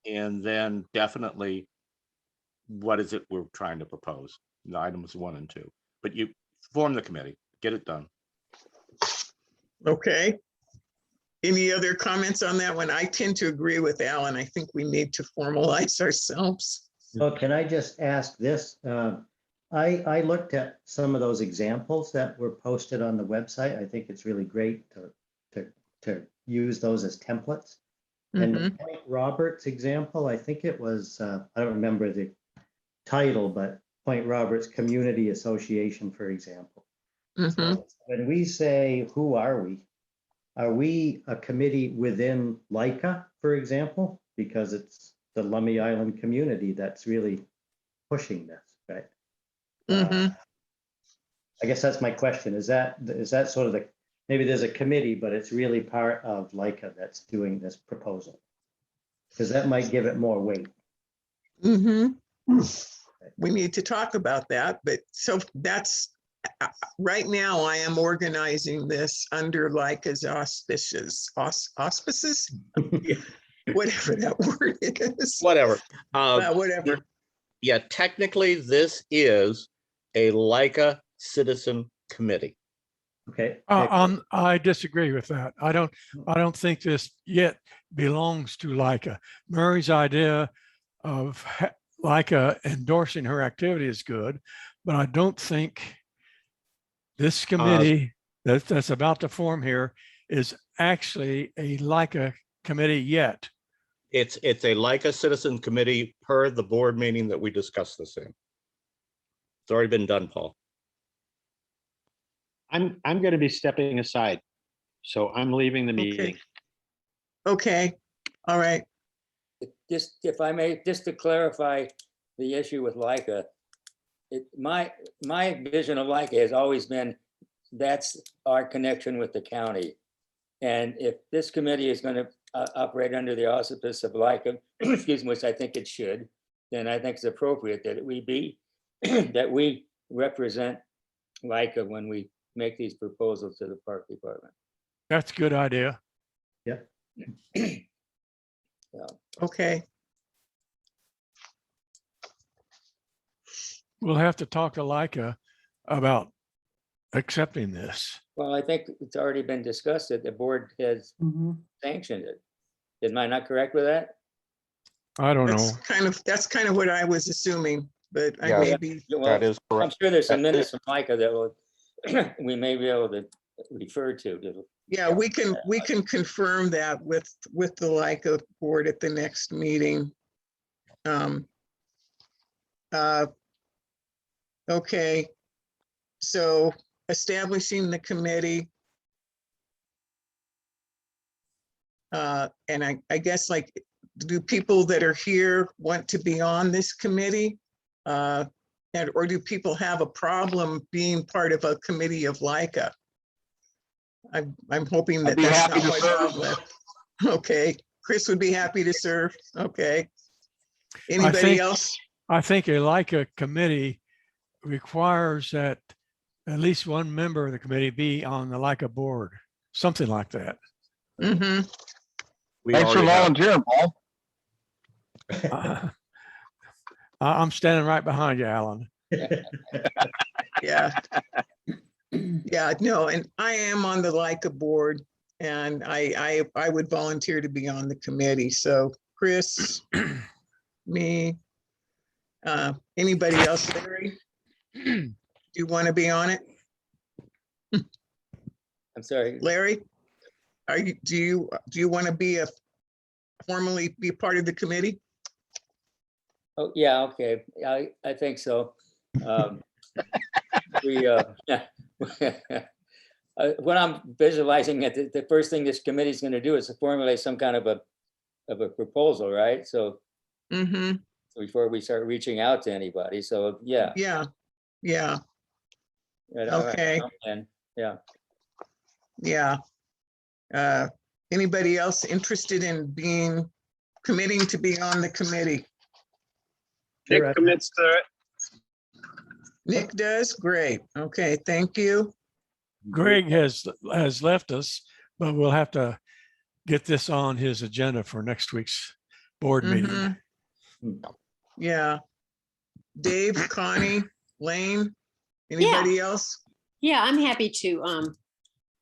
And then definitely what is it we're trying to propose, the items 1 and 2. But you form the committee, get it done. Okay. Any other comments on that one? I tend to agree with Alan. I think we need to formalize ourselves. So can I just ask this? I looked at some of those examples that were posted on the website. I think it's really great to use those as templates. And the Point Roberts example, I think it was, I don't remember the title, but Point Roberts Community Association, for example. So when we say, who are we? Are we a committee within LICA, for example? Because it's the Lummi Island community that's really pushing this, right? I guess that's my question. Is that sort of maybe there's a committee, but it's really part of LICA that's doing this proposal? Because that might give it more weight. We need to talk about that, but so that's, right now I am organizing this under LICA's auspices, whatever that word is. Whatever. Whatever. Yeah, technically this is a LICA citizen committee. Okay. I disagree with that. I don't think this yet belongs to LICA. Murray's idea of LICA endorsing her activity is good, but I don't think this committee that's about to form here is actually a LICA committee yet. It's a LICA citizen committee per the board meeting that we discussed this in. It's already been done, Paul. I'm going to be stepping aside, so I'm leaving the meeting. Okay. All right. Just, if I may, just to clarify the issue with LICA, my vision of LICA has always been that's our connection with the county. And if this committee is going to operate under the auspice of LICA, excuse me, which I think it should, then I think it's appropriate that that we represent LICA when we make these proposals to the park department. That's a good idea. Yeah. Okay. We'll have to talk to LICA about accepting this. Well, I think it's already been discussed that the board has sanctioned it. Am I not correct with that? I don't know. That's kind of what I was assuming. but I Yeah. may be, Well, That is I'm correct. sure there's some minutes from Micah that will, we may be able to refer to. yeah, we can confirm that with the LICA board at the next meeting. Okay, so establishing the committee. And I guess, like, do people that are here want to be on this committee? Or do people have a problem being part of a committee of LICA? I'm hoping that I'd be that's happy not to my serve. problem. Okay, Chris would be happy to serve. Okay. I Anybody think, else? I think a LICA committee requires that at least one member of the committee be on the LICA board, something like that. Mm-hmm. We Thanks for already have- volunteering, Paul. I'm standing right behind you, Alan. Yeah. Yeah, no, and I am on the LICA board, and I would volunteer to be on the committee. So Chris, me, anybody else, Larry? Do you want to be on it? I'm sorry. Larry? Do you want to formally be part of the committee? Oh, yeah, okay. I think so. We, what I'm visualizing that the first thing this committee is going to do is to formulate some kind of a proposal, right? So Mm-hmm. before we start reaching out to anybody. So, yeah. Yeah. Yeah. Right, all right, Okay. and yeah. Yeah. Anybody else interested in committing to be on the committee? Nick Sure. commits to it. Nick does? Great. Okay, thank you. Greg has left us, but we'll have to get this on his agenda for next week's board meeting. Mhm. Yeah. Dave, Connie, Lane, anybody else? Yeah, I'm happy to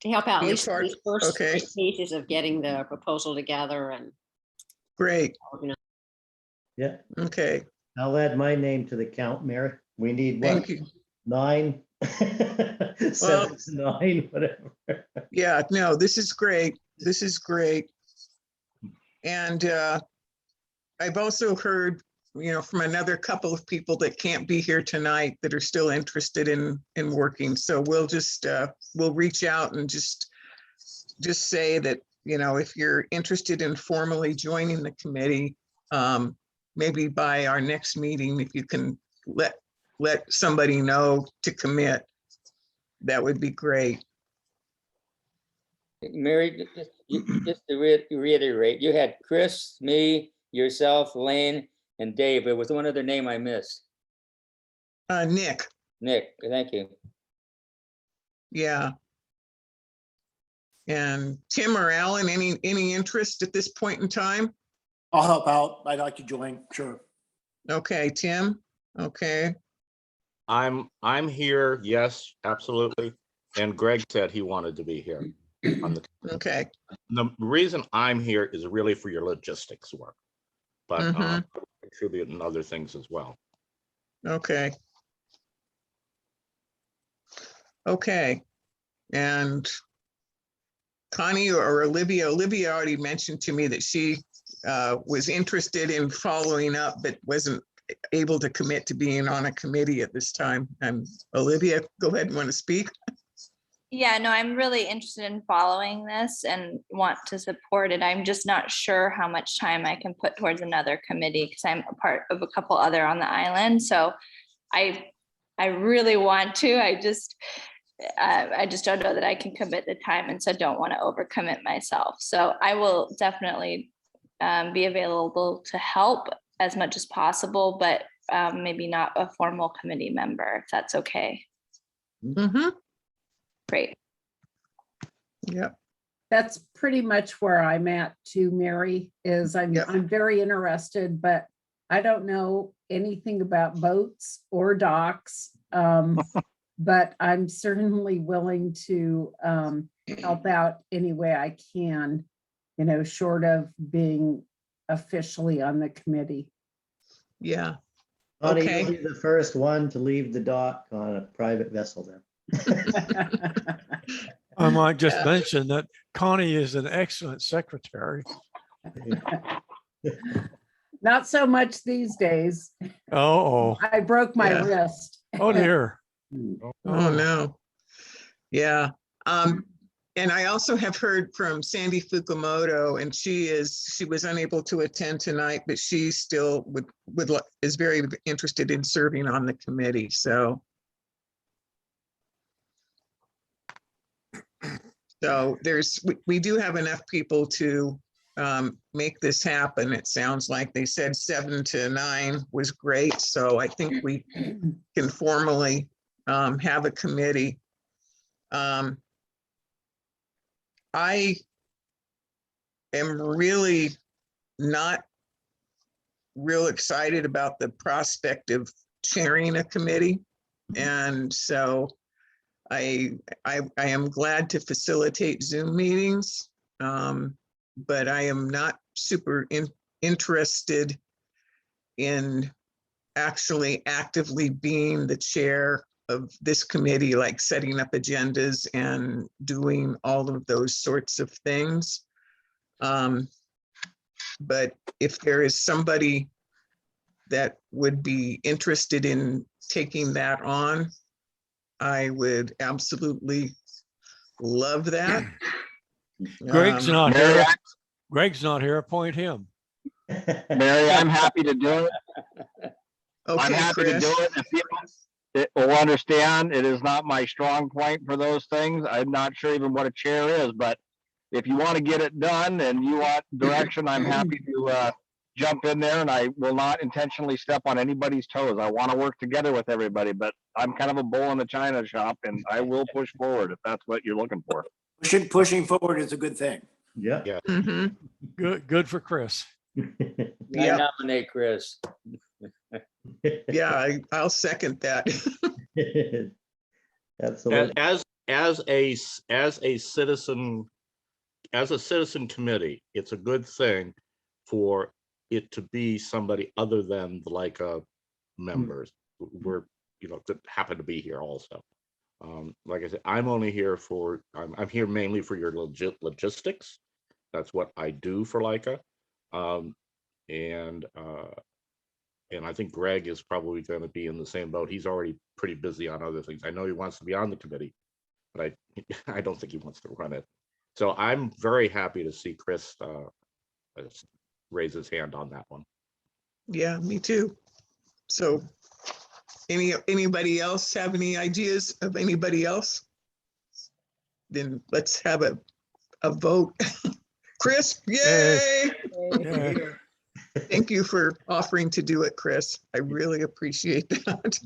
help out at Be a least part- these first okay. stages of getting the proposal together and. Great. Yeah, Okay, I'll add my name to the count, Mary. We need what, thank you. 9? 7, 9, whatever. Yeah, no, this is great. This is great. And I've also heard, from another couple of people that can't be here tonight that are still interested in working. So we'll just, we'll reach out and just say that, if you're interested in formally joining the committee, maybe by our next meeting, if you can let somebody know to commit, that would be great. Mary, just to reiterate, you had Chris, me, yourself, Lane, and Dave. There was one other name I missed. Nick, Nick, thank you. yeah. And Tim or Alan, any interest at this point in time? I'll help out. I'd like to join, sure. Okay, Tim, okay, I'm here, yes, absolutely. And Greg said he wanted to be here. okay. The reason I'm here is really for your logistics work, but Mhm. contribute in other things as well. Okay. Okay, and Connie or Olivia already mentioned to me that she was interested in following up, but wasn't able to commit to being on a committee at this time. And Olivia, go ahead and want to speak? Yeah, no, I'm really interested in following this and want to support it. I'm just not sure how much time I can put towards another committee because I'm a part of a couple other on the island. So I really want to. I just don't know that I can commit the time, and so don't want to overcommit myself. So I will definitely be available to help as much as possible, but maybe not a formal committee member, if that's okay. Mm-hmm. Great. Yep. That's pretty much where I'm at too, Mary, is I'm very interested, but I don't know anything about boats or docks. But I'm certainly willing to help out any way I can, short of being officially on the committee. Yeah. Connie, Okay. you'll be the first one to leave the dock on a private vessel then. I might just Yeah. mention that Connie is an excellent secretary. Not so much these days. Oh, I broke my Yeah. wrist. oh dear. Oh, no. Yeah. And I also have heard from Sandy Fukumoto, and she was unable to attend tonight, but she still is very interested in serving on the committee. So we do have enough people to make this happen. It sounds like they said 7 to 9 was great. So I think we can formally have a committee. I am really not real excited about the prospect of chairing a committee. And so I am glad to facilitate Zoom meetings, but I am not super interested in actually actively being the chair of this committee, like setting up agendas and doing all of those sorts of things. But if there is somebody that would be interested in taking that on, I would absolutely love that. Greg's Um, not Mary, here. Greg's not here. Appoint him. Mary, I'm happy to do it. I'm Okay, happy to do Chris. it. If people will understand, it is not my strong point for those things. I'm not sure even what a chair is, but if you want to get it done and you want direction, I'm happy to jump in there, and I will not intentionally step on anybody's toes. I want to work together with everybody, but I'm kind of a bull in the china shop, and I will push forward if that's what you're looking for. Pushing forward is a good thing. Yeah. Yeah. Mhm. Good for Chris. I Yeah. nominate Chris. Yeah, I'll second that. Absolutely. As a citizen committee, it's a good thing for it to be somebody other than the LICA members. We're, that happen to be here also. Like I said, I'm here mainly for your logistics. That's what I do for LICA. And I think Greg is probably going to be in the same boat. He's already pretty busy on other things. I know he wants to be on the committee, but I don't think he wants to run it. So I'm very happy to see Chris raise his hand on that one. Yeah, me too. So anybody else have any ideas of anybody else? Then let's have a vote. Chris, yay! Yeah. Thank you for offering to do it, Chris. I really appreciate that.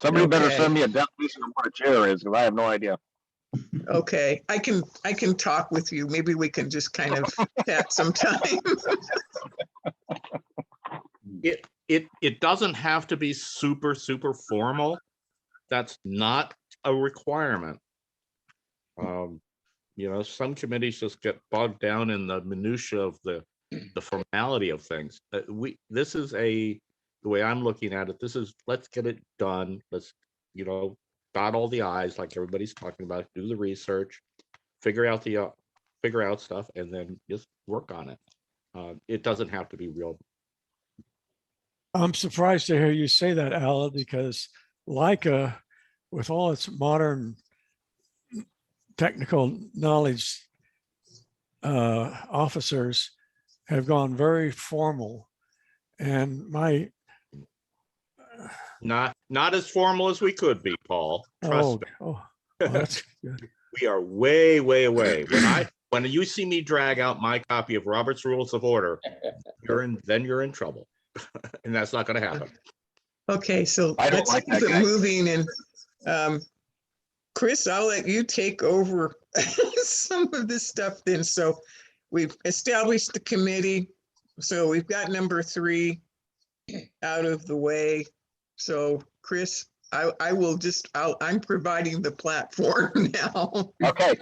Somebody better Okay. send me a definition of what a chair is, because I have no idea. Okay, I can talk with you. Maybe we can just kind of chat sometime. It doesn't have to be super formal. That's not a requirement. Some committees just get bogged down in the minutia of the formality of things. This is the way I'm looking at it. This is, let's get it done. Let's, dot all the I's like everybody's talking about, do the research, figure out stuff, and then just work on it. It doesn't have to be real. I'm surprised to hear you say that, Alan, because LICA, with all its modern technical knowledge, officers have gone very formal, and Not as formal as we could be, Paul. Trust me. That's good. We are way. When you see me drag out my copy of Robert's Rules of Order, you're in trouble. And that's not going to happen. Okay, so I don't let's like keep that it guy. moving, and Chris, I'll let you take over some of this stuff then. So we've established the committee. So we've got number 3 out of the way. So Chris, I'm providing the platform now. Okay.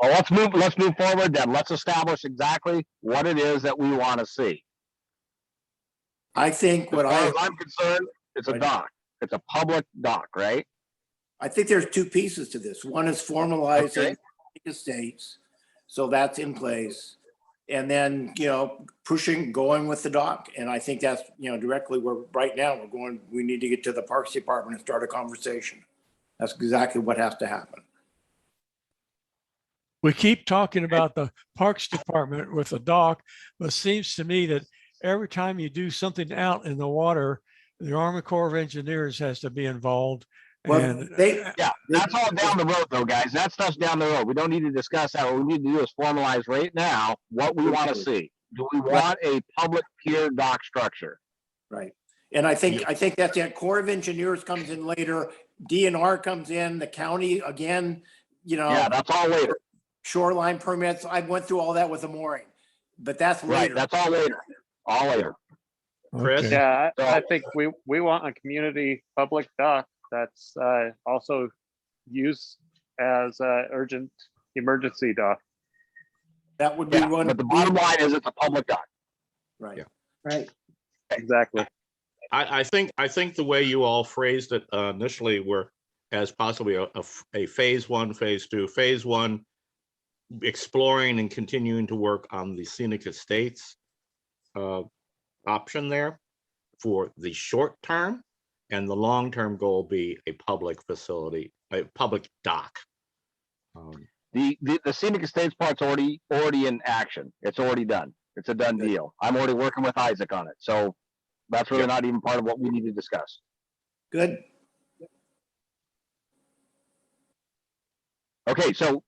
Well, let's move forward then. Let's establish exactly what it is that we want to see. I think As what far as I'm concerned, it's a Right. dock. It's a public dock, right? I think there's two pieces to this. One is formalizing estates. So that's in place. And then, going with the dock. And I think that's, directly where right now we need to get to the Parks Department and start a conversation. That's exactly what has to happen. We keep talking about the Parks Department with the dock, but it seems to me that every time you do something out in the water, the Army Corps of Engineers has to be involved. Well, And Yeah, that's all down the road though, guys. That stuff's down the road. We don't need to discuss that. What we need to do is formalize right now what we want to see. Do we want a public pier dock structure? Right. And I think that's it. Corps of Engineers comes in later, DNR comes in, the county again, Yeah, that's all later. shoreline permits. I went through all that with the mooring, but that's Right, later. that's all later. All later. Chris? Okay. Yeah, So- I think we want a community public dock that's also used as a urgent emergency dock. That would be Yeah, one. but the bottom line is it's a public dock. Right. Yeah. Right. Exactly. I think the way you all phrased it initially were as possibly a phase one, phase two. Phase one, exploring and continuing to work on the scenic estates option there for the short term, and the long-term goal be a public facility, a public dock. The scenic estates part's already in action. It's already done. It's a done deal. I'm already working with Isaac on it. So that's really Yep. not even part of what we need to discuss. Good. Okay, so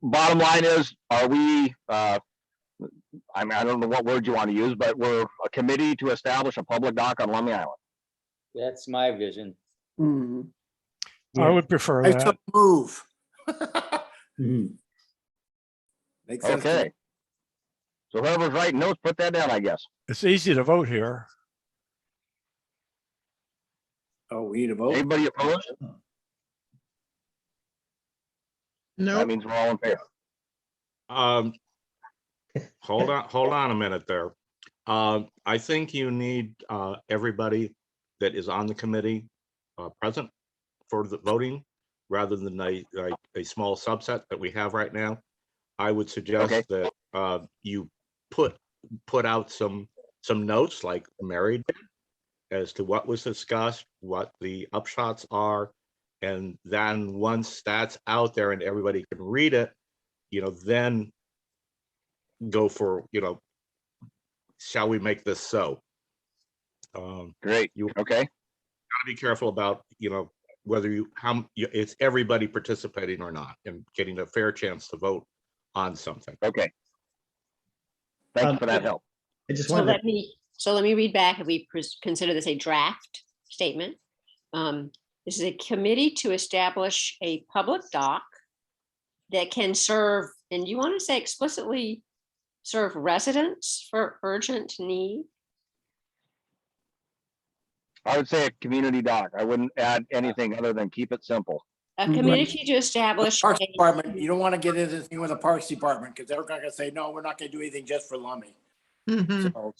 bottom line is, are we, I don't know what word you want to use, but we're a committee to establish a public dock on Lummi Island. That's my vision. Mhm. I would prefer I that. took move. Mhm. Makes sense. to me. Okay. So whoever's writing notes, put that down, I guess. It's easy to vote here. Oh, we need a vote. Anybody opposed? That No, means we're all in favor. Hold on a minute there. I think you need everybody that is on the committee present for the voting, rather than a small subset that we have right now. I would suggest Okay. that you put out some notes like Mary did as to what was discussed, what the upshots are, and then once that's out there and everybody can read it, then go for, shall we make this so? Great. You Okay. gotta be careful about, whether it's everybody participating or not, and getting a fair chance to vote on something. Okay. Thanks for that help. I just So wanted let me read back if we consider this a draft statement. This is a committee to establish a public dock that can serve, and you want to say explicitly serve residents for urgent need? I would say a community dock. I wouldn't add anything other than keep it simple. A community to establish. Parks a- Department, you don't want to get into this thing with the Parks Department because they're going to say, no, we're not going to do anything just for Lummi. Mhm. So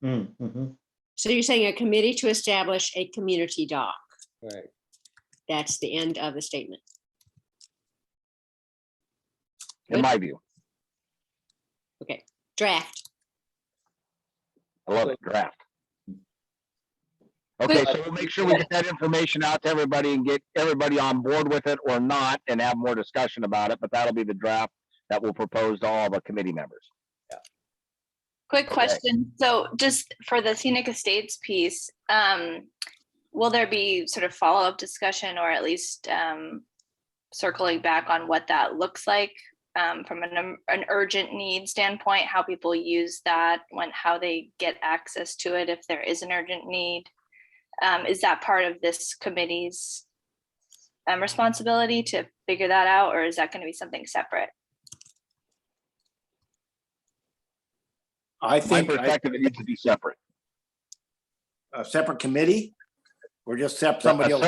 Mhm. So you're saying a committee to establish a community dock. Right. That's the end of the statement. In my view. Okay, draft. I love it. Draft. Okay, so we'll make sure we get that information out to everybody and get everybody on board with it or not and have more discussion about it, but that'll be the draft that we'll propose to all of our committee members. Quick Okay. question. So just for the scenic estates piece, will there be sort of follow-up discussion or at least circling back on what that looks like from an urgent need standpoint, how people use that, how they get access to it if there is an urgent need? Is that part of this committee's responsibility to figure that out, or is that going to be something separate? I My think perspective, it needs to be separate. a separate committee or just somebody A else.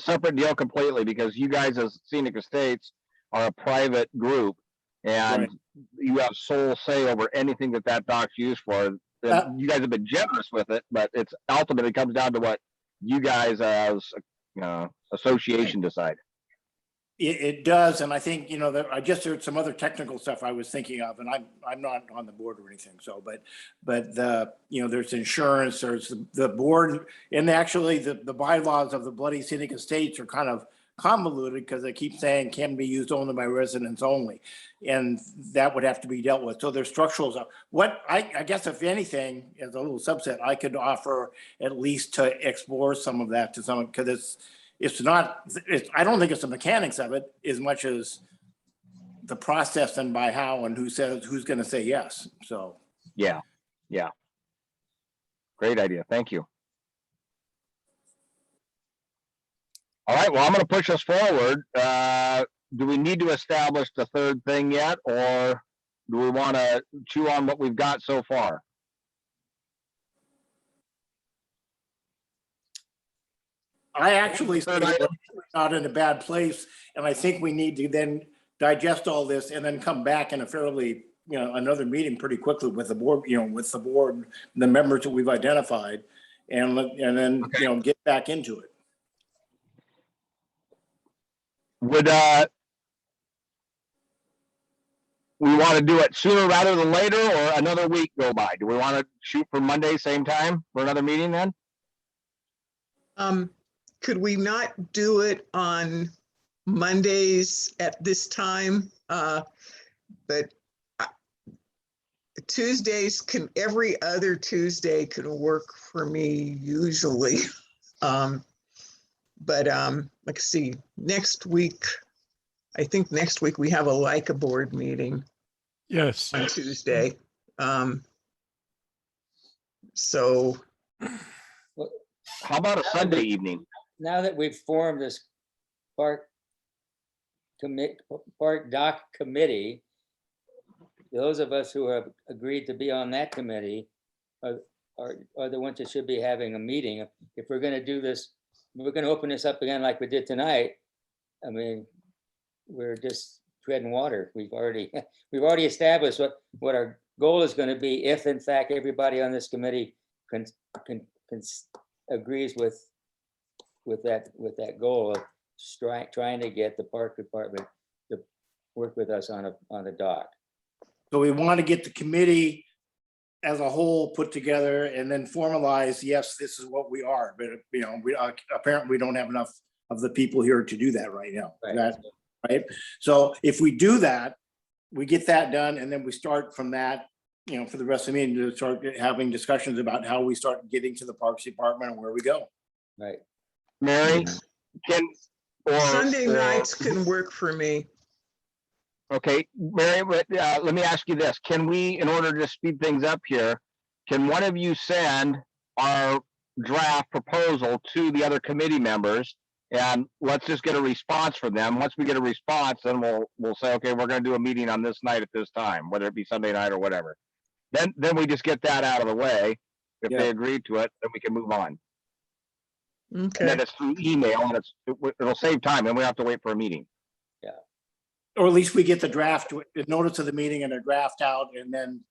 separate deal completely, because you guys as Scenic Estates are a private group and Right. you have sole say over anything that dock's used for. You guys have been generous with it, but it's ultimately comes down to what you guys as association decide. It does, and I think, you know, that I just heard some other technical stuff I was thinking of, and I'm not on the board or anything, so, but the, you know, there's insurance, there's the board, and actually the bylaws of the Bloody Scenic Estates are kind of convoluted because they keep saying can be used only by residents only, and that would have to be dealt with. So there's structural stuff. What I guess, if anything, as a little subset, I could offer at least to explore some of that to someone, because it's not, I don't think it's the mechanics of it as much as the process and by how and who says, who's going to say yes. So. Yeah. Great idea. Thank you. All right, well, I'm going to push us forward. Do we need to establish the third thing yet, or do we want to chew on what we've got so far? I actually think we're not in a bad place, and I think we need to then digest all this and then come back in a fairly, you know, another meeting pretty quickly with the board, you know, with the board, the members that we've identified, and then, Okay. you know, get back into it. Would we want to do it sooner rather than later, or another week go by? Do we want to shoot for Monday, same time for another meeting then? Could we not do it on Mondays at this time? But Tuesdays every other Tuesday can work for me usually. Let's see, next week, I think next week we have a LICA board meeting Yes. on Tuesday. So. How about a Sunday evening? Now that we've formed this park doc committee, those of us who have agreed to be on that committee are the ones that should be having a meeting. If we're going to do this, we're going to open this up again like we did tonight. I mean, we're just treading water. We've already established what our goal is going to be if, in fact, everybody on this committee agrees with that goal of trying to get the park department to work with us on a dock. So we want to get the committee as a whole put together and then formalize, yes, this is what we are. But, you know, we apparently we don't have enough of the people here to do that right now. Right. Right. So if we do that, we get that done, and then we start from that, you know, for the rest of the meeting to start having discussions about how we start getting to the Parks Department and where we go. Right. Mary, Sunday nights can work for me. Okay, Mary, let me ask you this. Can we, in order to speed things up here, can one of you send our draft proposal to the other committee members, and let's just get a response from them? Once we get a response, then we'll say, okay, we're going to do a meeting on this night at this time, whether it be Sunday night or whatever. Then we just get that out of the way. If they agree to it, then we can move on. Okay. And then it's through email, and it'll save time, and we don't have to wait for a meeting. Yeah. Or at least we get the draft, the notice of the meeting and a draft out, and then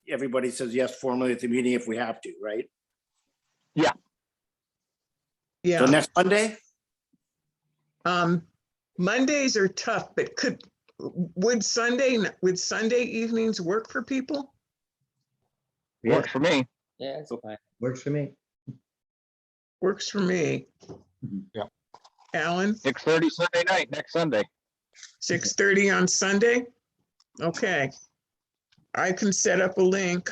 everybody says yes formally at the meeting if we have to, right? Yeah. Yeah. So next Monday? Mondays are tough, but would Sunday evenings work for people? Yeah, Works for me. Yeah, it's fine. works for me. Works for me. Yeah. Alan, 6:30 Sunday night, next Sunday. 6:30 on Sunday? Okay. I can set up a link.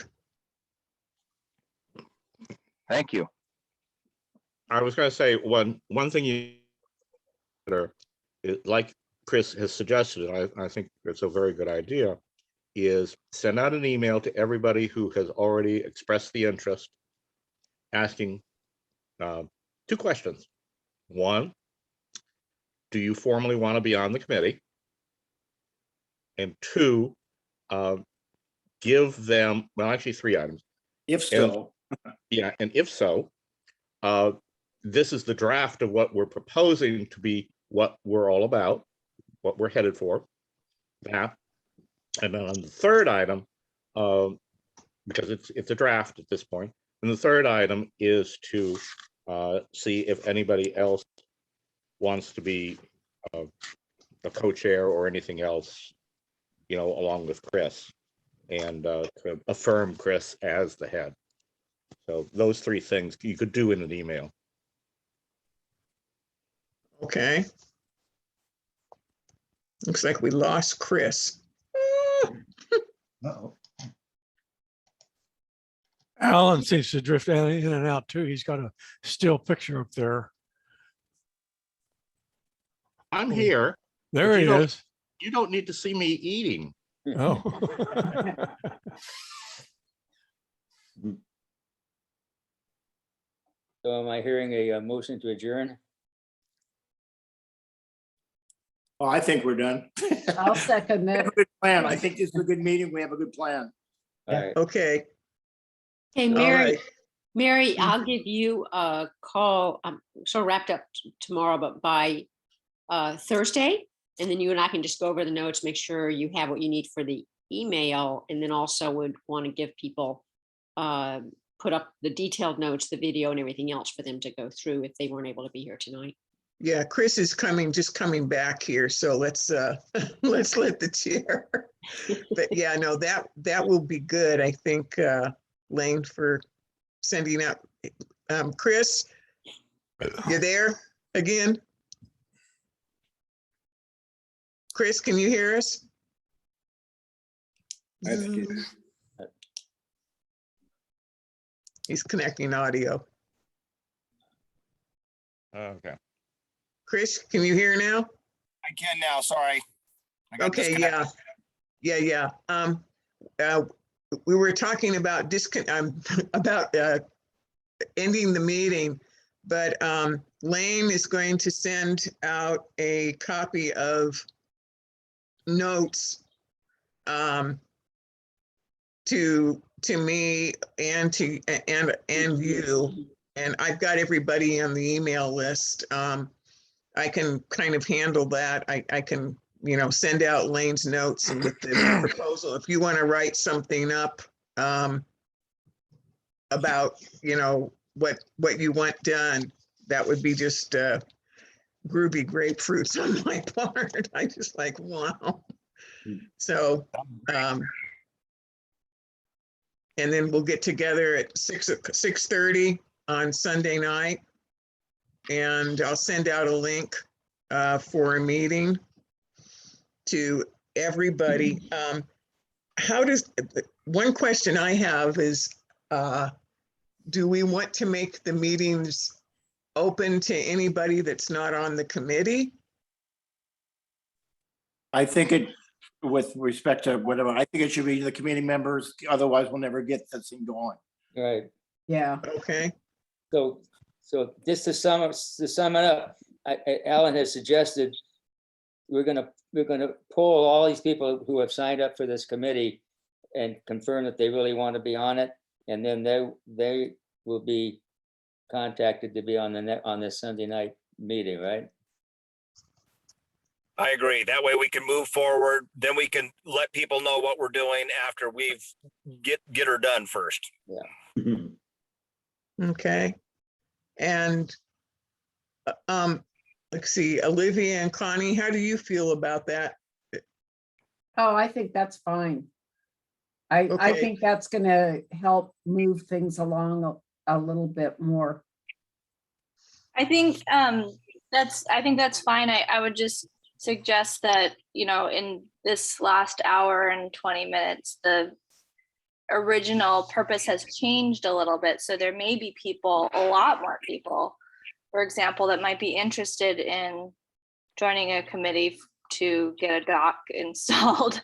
Thank you. I was going to say one thing like Chris has suggested, I think it's a very good idea, is send out an email to everybody who has already expressed the interest, asking two questions. One, do you formally want to be on the committee? And two, give them, well, actually 3 items. If so. Yeah, and if so, this is the draft of what we're proposing to be what we're all about, what we're headed for. That. And then on the third item, because it's a draft at this point. And the third item is to see if anybody else wants to be a co-chair or anything else, along with Chris, and to affirm Chris as the head. So those three things you could do in an email. Okay. Looks like we lost Chris. Uh-oh. Alan seems to drift in and out too. He's got a still picture up there. I'm here. There but he you don't- is. You don't need to see me eating. Oh. So am I hearing a motion to adjourn? Oh, I think we're done. I'll second We have that. a good plan. I think this is a good meeting. We have a good plan. All right. Okay, Hey, all Mary, right. Mary, I'll give you a call. I'm sort of wrapped up tomorrow, but by Thursday. And then you and I can just go over the notes, make sure you have what you need for the email. And then also would want to give people, put up the detailed notes, the video and everything else for them to go through if they weren't able to be here tonight. Yeah, Chris is just coming back here, so let's let's let the chair. But yeah, no, that will be good. I think Lane for sending out. Chris, you there again? Chris, can you hear us? I think it- He's connecting audio. Okay. Chris, can you hear now? I can now, sorry. I got Okay, disconnected. yeah. We were talking about about ending the meeting, but Lane is going to send out a copy of notes to me and to and you, and I've got everybody on the email list. I can kind of handle that. I can, send out Lane's notes and with the proposal, if you want to write something up about, what you want done, that would be just groovy grapefruits on my part. I just like, wow. So, and then we'll get together at 6:30 on Sunday night. And I'll send out a link for a meeting to everybody. One question I have is, do we want to make the meetings open to anybody that's not on the committee? I think it, with respect to whatever, I think it should be the committee members. Otherwise, we'll never get this thing going. Right. Yeah. Okay. So just to sum it up, Alan has suggested we're gonna poll all these people who have signed up for this committee and confirm that they really want to be on it, and then they will be contacted to be on this Sunday night meeting, right? I agree. That way we can move forward. Then we can let people know what we're doing after we've get her done first. Yeah. Okay. And let's see, Olivia and Connie, how do you feel about that? Oh, I think that's fine. I Okay. think that's gonna help move things along a little bit more. I think that's fine. I would just suggest that, in this last hour and 20 minutes, the original purpose has changed a little bit. So there may be people, a lot more people, for example, that might be interested in joining a committee to get a dock installed.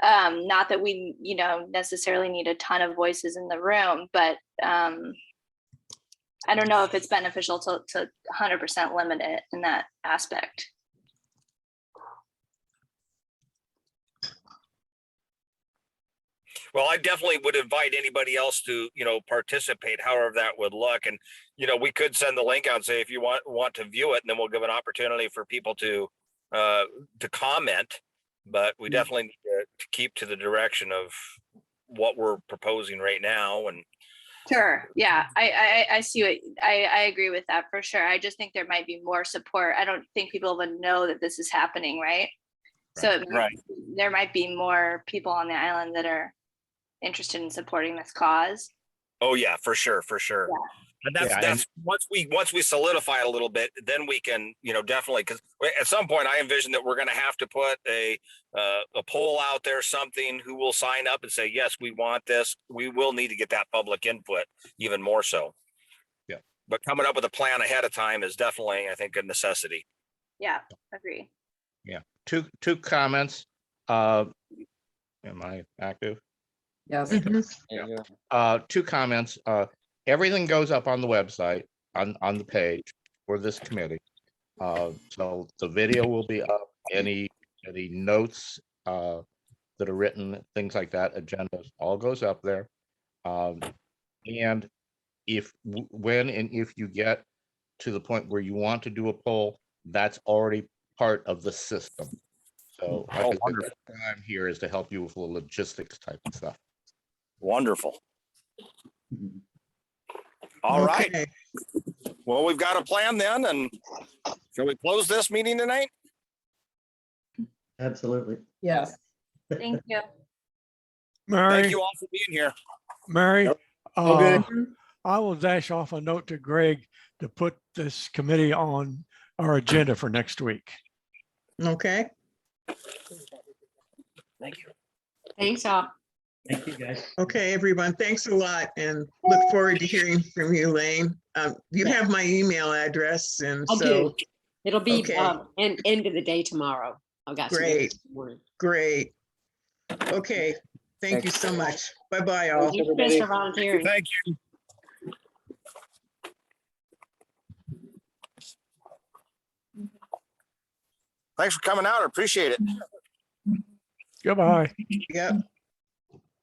Not that we, necessarily need a ton of voices in the room, but I don't know if it's beneficial to 100% limit it in that aspect. Well, I definitely would invite anybody else to, participate, however that would look. And, we could send the link out and say, if you want to view it, and then we'll give an opportunity for people to comment. But we definitely need to keep to the direction of what we're proposing right now. And Sure. Yeah, I see what, I agree with that for sure. I just think there might be more support. I don't think people would know that this is happening, right? So there might be more people on the island that are interested in supporting this cause. oh yeah, for sure. And that's once we solidify it a little bit, then we can, definitely, because at some point I envision that we're going to have to put a poll out there, something, who will sign up and say, yes, we want this. We will need to get that public input even more so. Yeah. But coming up with a plan ahead of time is definitely, I think, a necessity. Yeah, agree. Yeah. Two comments. Am I active? Yes. Two comments. Everything goes up on the website, on the page for this committee. So the video will be up, any notes that are written, things like that, agendas, all goes up there. And when and if you get to the point where you want to do a poll, that's already part of the system. So like I said, that's why I'm here, is to help you with the logistics type of stuff. Wonderful. All right. Well, we've got a plan then, and shall we close this meeting tonight? Absolutely. Yes. Thank you. Mary, Thank you all for being here. Mary, All good. I will dash off a note to Greg to put this committee on our agenda for next week. Okay. Thank you. Thanks all. Thank you, guys. Okay, everyone. Thanks a lot, and look forward to hearing from you, Lane. You have my email address, and I so do. It'll be okay. end of the day tomorrow. I've got Great. word. Great. Okay. Thank you so much. Bye-bye, all. Thank you, Chris, for volunteering. Thank you. Thanks for coming out. I appreciate it. Goodbye. Yep.